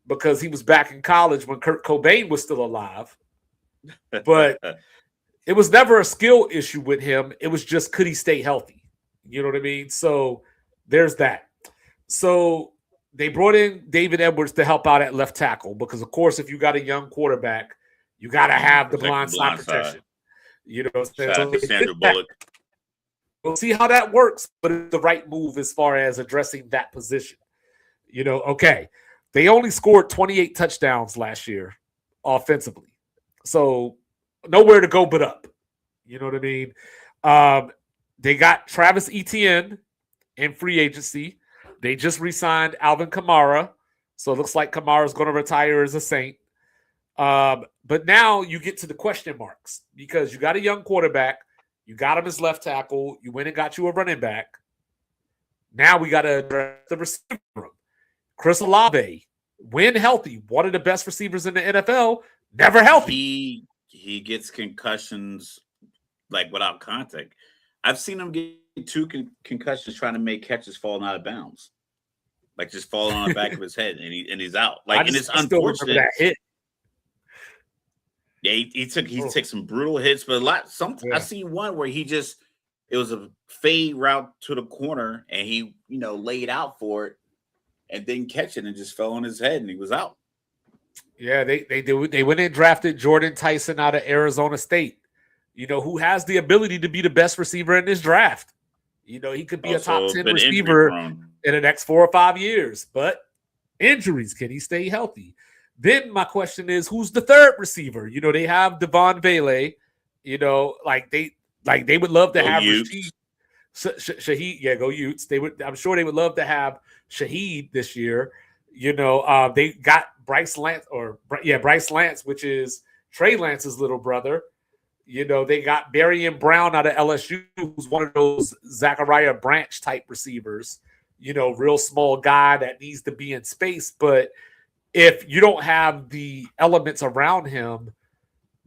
because he was back in college when Kurt Cobain was still alive. But it was never a skill issue with him. It was just, could he stay healthy? You know what I mean? So there's that. So they brought in David Edwards to help out at left tackle because, of course, if you got a young quarterback, you got to have the blind side protection. You know what I'm saying? Sandra Bullock. We'll see how that works, but it's the right move as far as addressing that position. You know, okay. They only scored 28 touchdowns last year offensively. So nowhere to go but up. You know what I mean? They got Travis Etienne in free agency. They just re-signed Alvin Kamara. So it looks like Kamara's going to retire as a Saint. But now you get to the question marks because you got a young quarterback. You got him as left tackle. You went and got you a running back. Now we got to address the receiver room. Chris Olave, when healthy, one of the best receivers in the NFL, Never healthy. He gets concussions like without contact. I've seen him get two concussions trying to make catches falling out of bounds, like just falling on the back of his head, and he's out. Like, and it's unfortunate. That hit. Yeah, he took some brutal hits, but I seen one where it was a fade route to the corner, and he laid out for it and didn't catch it and just fell on his head, and he was out. Yeah, they went and drafted Jordan Tyson out of Arizona State. Who has the ability to be the best receiver in this draft. He could be a top 10 receiver in the next 4 or 5 years, but injuries, can he stay healthy? Then my question is, who's the third receiver? They have Devon Vele, they would love to have Shaheed. Yeah, go Utes. I'm sure they would love to have Shaheed this year. They got Bryce Lance, which is Trey Lance's little brother. They got Barry Brown out of LSU, who's one of those Zachariah Branch type receivers, real small guy that needs to be in space. But if you don't have the elements around him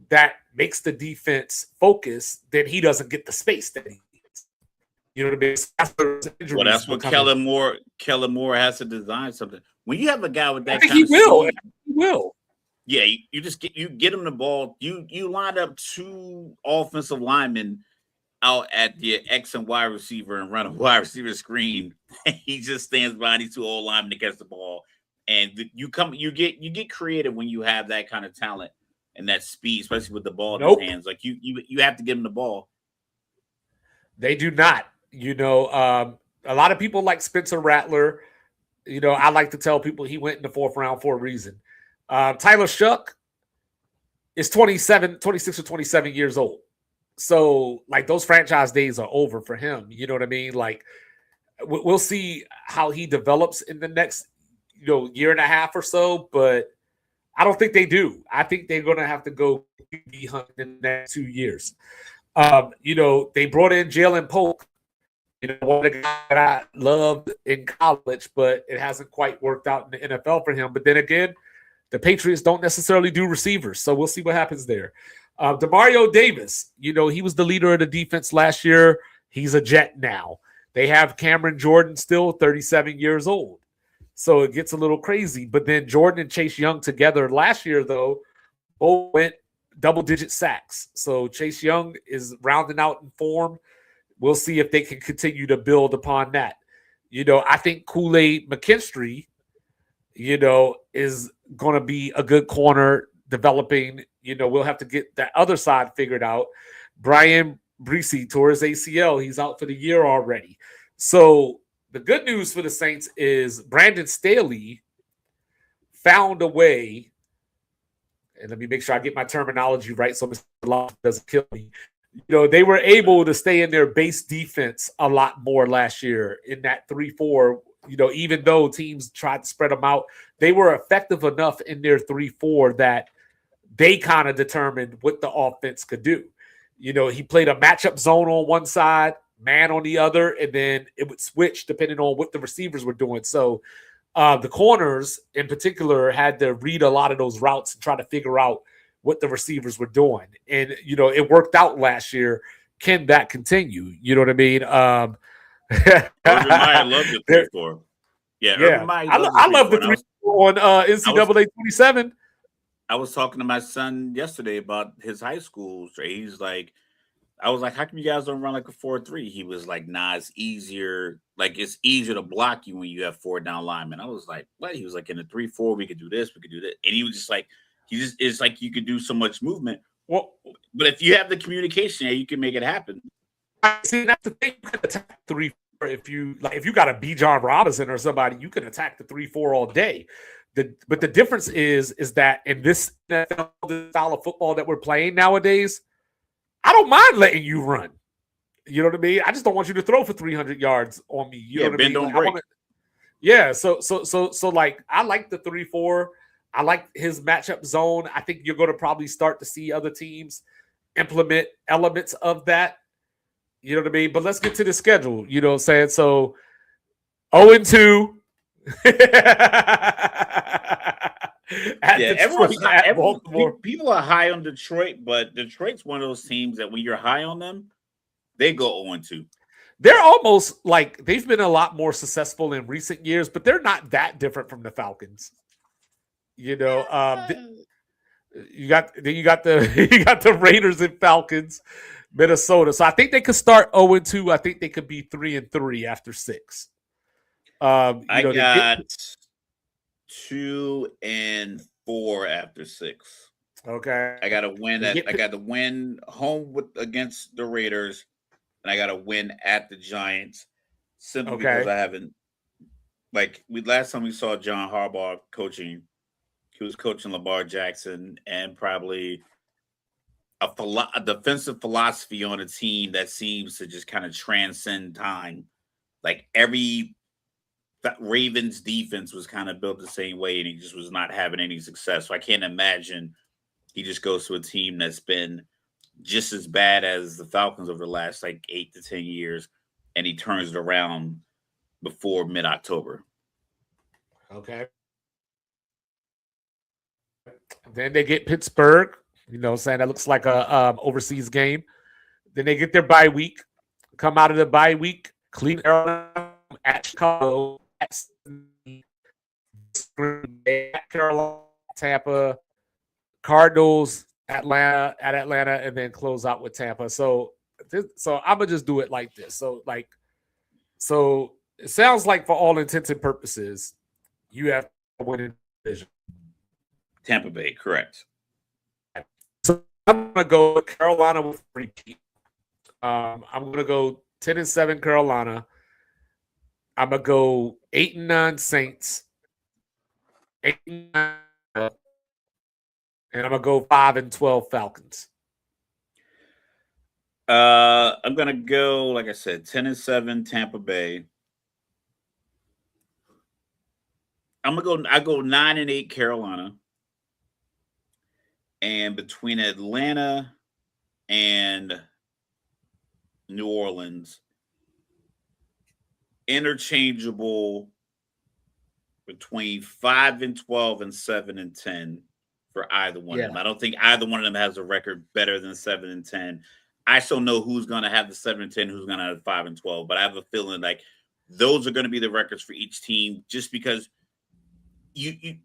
that makes the defense focus, then he doesn't get the space that he needs. You know what I mean? Well, that's what Kellen Moore has to design something. When you have a guy with that, he will. Yeah, you just get him the ball. You line up two offensive linemen out at the X and Y receiver and run a wide receiver screen. He just stands behind these two old linemen to catch the ball. And you get creative when you have that kind of talent and that speed, especially with the ball in his hands. Like you have to give him the ball. They do not. A lot of people like Spencer Rattler. I like to tell people he went in the 4th round for a reason. Tyler Shuck is 26 or 27 years old. So, those franchise days are over for him. You know what I mean? We'll see how he develops in the next, year and a half or so. But I don't think they do. I think they're going to have to go QB hunt in the next 2 years. They brought in Jalen Polk. One of the guys that I loved in college, but it hasn't quite worked out in the NFL for him. But then again, the Patriots don't necessarily do receivers, so we'll see what happens there. Demario Davis, he was the leader of the defense last year. He's a Jet now. They have Cameron Jordan still 37 years old. So it gets a little crazy. But then Jordan and Chase Young together last year, though, both went double-digit sacks. So Chase Young is rounding out in form. We'll see if they can continue to build upon that. I think Kool-Aid McKinstry, is going to be a good corner developing. We'll have to get that other side figured out. Brian Breesy tore his ACL. He's out for the year already. So the good news for the Saints is Brandon Staley found a way, and let me make sure I get my terminology right so Mr. Love doesn't kill me. They were able to stay in their base defense a lot more last year in that 3-4. Even though teams tried to spread them out, they were effective enough in their 3-4 that they kind of determined what the offense could do. He played a matchup zone on one side, man on the other, and then it would switch depending on what the receivers were doing. So the corners in particular had to read a lot of those routes and try to figure out what the receivers were doing. And, it worked out last year. Can that continue? You know what I mean? Urban Meyer loved the 3-4. Yeah. I love the 3-4 on NCAA 27. I was talking to my son yesterday about his high school. He's like, I was like, how come you guys don't run like a 4-3? He was like, nah, it's easier. Like, it's easier to block you when you have 4 down linemen. I was like, what? He was like, in a 3-4, we could do this, we could do that. And he was just like, it's like you could do so much movement. Well, but if you have the communication, you can make it happen. See, that's the thing. You can attack 3-4 if you got a B. John Robinson or somebody, you can attack the 3-4 all day. But the difference is that in this NFL style of football that we're playing nowadays, I don't mind letting you run. You know what I mean? I just don't want you to throw for 300 yards on me. You know what I mean? Don't break. So like I like the 3-4. I like his matchup zone. I think you're going to probably start to see other teams implement elements of that. You know what I mean? But let's get to the schedule. You know what I'm saying? So 0-2. At Yeah, Detroit, at Baltimore. People are high on Detroit, but Detroit's one of those teams that when you're high on them, they go 0-2. They're almost like they've been a lot more successful in recent years, but they're not that different from the Falcons. You know, you got the you got the Raiders and Falcons, Minnesota. So I think they could start 0-2. I think they could be 3-3 after 6. I got 2-4 after 6. Okay. I got to win I got to win home against the Raiders, and I got to win at the Giants. Simply because I haven't last time we saw John Harbaugh coaching, he was coaching Lamar Jackson and probably a defensive philosophy on a team that seems to just kind of transcend time. Like that Ravens defense was kind of built the same way, and he just was not having any success. So I can't imagine he just goes to a team that's been just as bad as the Falcons over the last 8 to 10 years, and he turns it around before mid-October. Okay. Then they get Pittsburgh. You know what I'm saying? That looks like a overseas game. Then they get their bye week. Come out of the bye week. Cleveland at Chicago. At Carolina, Tampa, Cardinals, Atlanta, and then close out with Tampa. So I'm gonna just do it like this. So it sounds like for all intents and purposes, you have to win a division. Tampa Bay, correct. So I'm gonna go with Carolina with repeat. I'm gonna go 10-7 Carolina. I'm gonna go 8-9 Saints, 8-9, and I'm gonna go 5-12 Falcons. I'm gonna go, like I said, 10-7 Tampa Bay. I go 9-8 Carolina, and between Atlanta and New Orleans, interchangeable between 5-12 and 7-10 for either one of them. I don't think either one of them has a record better than 7-10. I still know who's going to have the 7-10, who's going to have 5-12, but I have a feeling like those are going to be the records for each team, just because you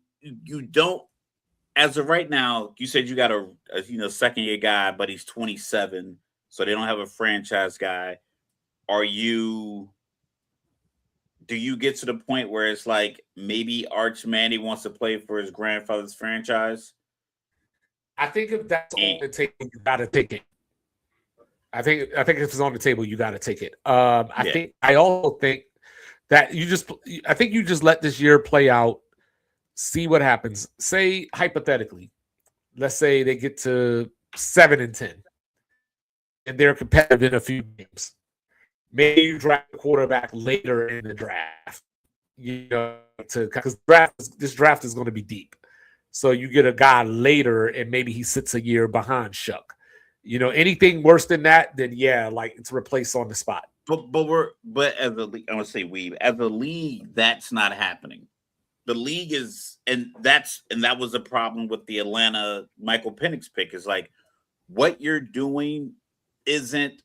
don't. As of right now, you said you got a second year guy, but he's 27, so they don't have a franchise guy. Do you get to the point where it's like maybe Arch Manning wants to play for his grandfather's franchise? I think if that's on the table, you got to take it. I think if it's on the table, you got to take it. I also think that you just let this year play out, see what happens. Say hypothetically, let's say they get to 7-10, and they're competitive in a few games. Maybe you draft a quarterback later in the draft, because this draft is going to be deep. So you get a guy later, and maybe he sits a year behind Shuck. Anything worse than that, then it's replaced on the spot. But as a league, I want to say as a league, that's not happening. The league is, and that was a problem with the Atlanta Michael Penix pick. Is like what you're doing isn't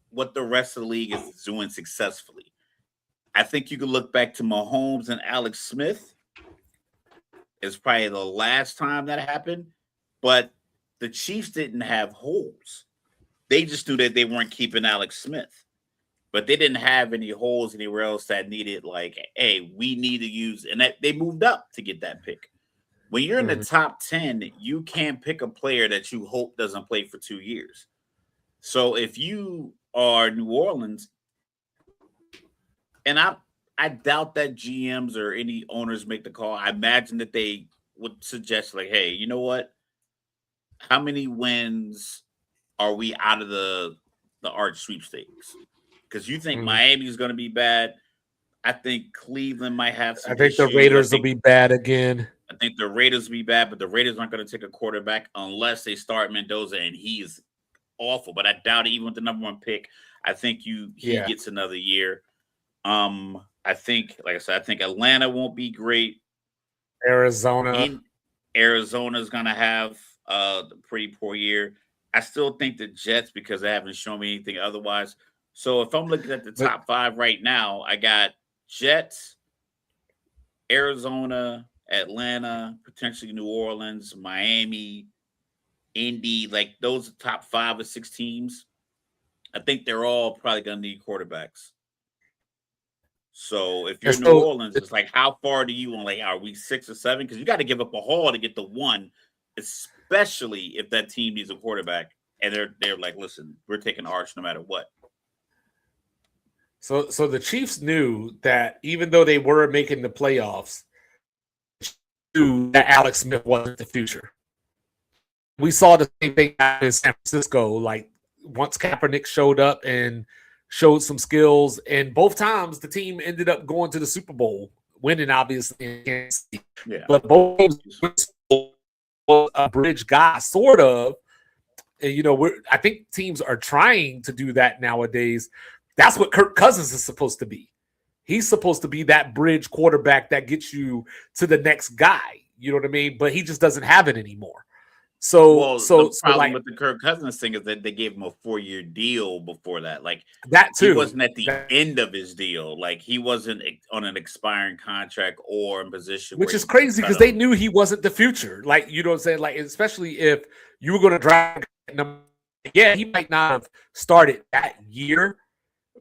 what the rest of the league is doing successfully. I think you could look back to Mahomes and Alex Smith. It's probably the last time that happened, but the Chiefs didn't have holes. They just knew that they weren't keeping Alex Smith, but they didn't have any holes anywhere else that needed hey, we need to use, and that they moved up to get that pick. When you're in the top 10, you can't pick a player that you hope doesn't play for 2 years. So if you are New Orleans, and I doubt that GMs or any owners make the call. I imagine that they would suggest hey, you know what? How many wins are we out of the Arch sweepstakes? Because you think Miami is going to be bad. I think Cleveland might have some issues. The Raiders will be bad again. I think the Raiders will be bad, but the Raiders aren't going to take a quarterback unless they start Mendoza, and he is awful. But I doubt it, even with the number 1 pick. I think he gets another year. I think, like I said, I think Atlanta won't be great. Arizona. Arizona's going to have a pretty poor year. I still think the Jets, because they haven't shown me anything otherwise. So if I'm looking at the top 5 right now, I got Jets, Arizona, Atlanta, potentially New Orleans, Miami, Indy. Like those are top 5 or 6 teams. I think they're all probably going to need quarterbacks. So if you're New Orleans, it's like, how far do you want? Like, are we 6 or 7? Because you got to give up a haul to get the 1, especially if that team needs a quarterback. And they're like, listen, we're taking Arch no matter what. So the Chiefs knew that even though they were making the playoffs, knew that Alex Smith wasn't the future. We saw the same thing happen in San Francisco. Like once Kaepernick showed up and showed some skills, and both times the team ended up going to the Super Bowl, winning obviously in Kansas City. Yeah. But both was a bridge guy, sort of. And, you know, I think teams are trying to do that nowadays. That's what Kirk Cousins is supposed to be. He's supposed to be that bridge quarterback that gets you to the next guy. You know what I mean? But he just doesn't have it anymore. So, the problem with the Kirk Cousins thing is that they gave him a 4-year deal before that. Like that too. He wasn't at the end of his deal. Like he wasn't on an expiring contract or in position. Which is crazy because they knew he wasn't the future. Like, you know what I'm saying? Like, especially if you were going to draft him. Yeah, he might not have started that year,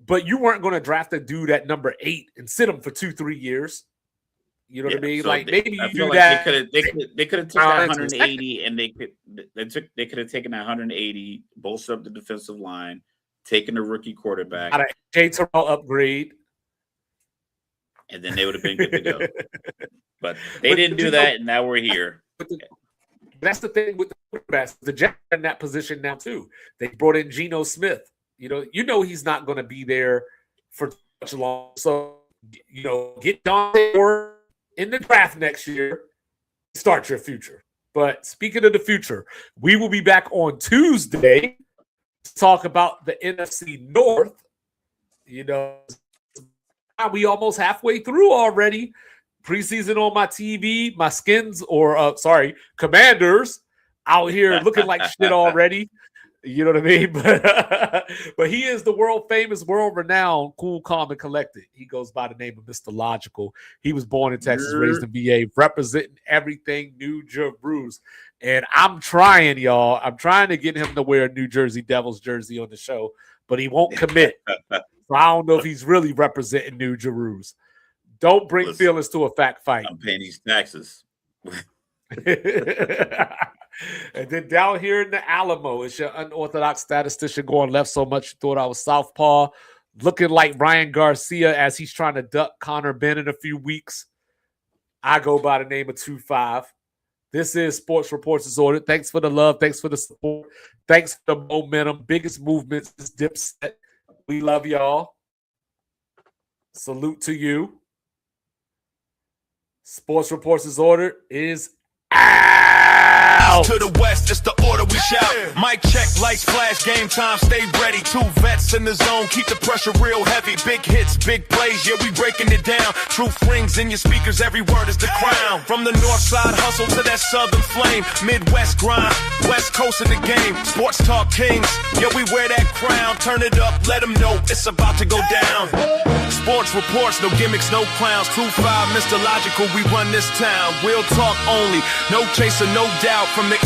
but you weren't going to draft a dude at number 8 and sit him for 2-3 years. You know what I mean? So like maybe you do that. They could have taken that 180, and they could have taken that 180, bolstered up the defensive line, taken a rookie quarterback, got a J. Terrell upgrade, and then they would have been good to go. But they didn't do that, and now we're here. That's the thing with the quarterbacks. The Jets are in that position now too. They brought in Geno Smith. You know he's not going to be there for much long. So get Dante Moore in the draft next year, start your future. But speaking of the future, we will be back on Tuesday to talk about the NFC North. We almost halfway through already. Preseason on my TV, my Commanders out here looking like shit already. You know what I mean? But he is the world famous, world renowned, cool, calm, and collected. He goes by the name of Mr. Logical. He was born in Texas, raised in VA, representing everything New Jersey. And I'm trying, y'all. I'm trying to get him to wear a New Jersey Devils jersey on the show, but he won't commit. So I don't know if he's really representing New Jersey. Don't bring feelings to a fact fight. I'm paying these taxes. And then down here in the Alamo, it's your unorthodox statistician going left so much you thought I was southpaw, looking like Ryan Garcia as he's trying to duck Connor Ben in a few weeks. I go by the name of 2-5. This is Sports Reports Disordered. Thanks for the love. Thanks for the support. Thanks for the momentum. Biggest movements is Dipset. We love y'all. Salute to you. Sports Reports Disordered is out. To the west, it's the order we shout. Mic check, lights flash, game time, stay ready. 2 vets in the zone, keep the pressure real heavy. Big hits, big plays, yeah, we breaking it down. Truth rings in your speakers, every word is the crown. From the north side hustle to that southern flame. Midwest grind, west coast of the game. Sports talk kings, yeah, we wear that crown. Turn it up, let them know it's about to go down. Sports reports, no gimmicks, no clowns. 2-5, Mr. Logical, we run this town. Real talk only, no chaser, no doubt. From the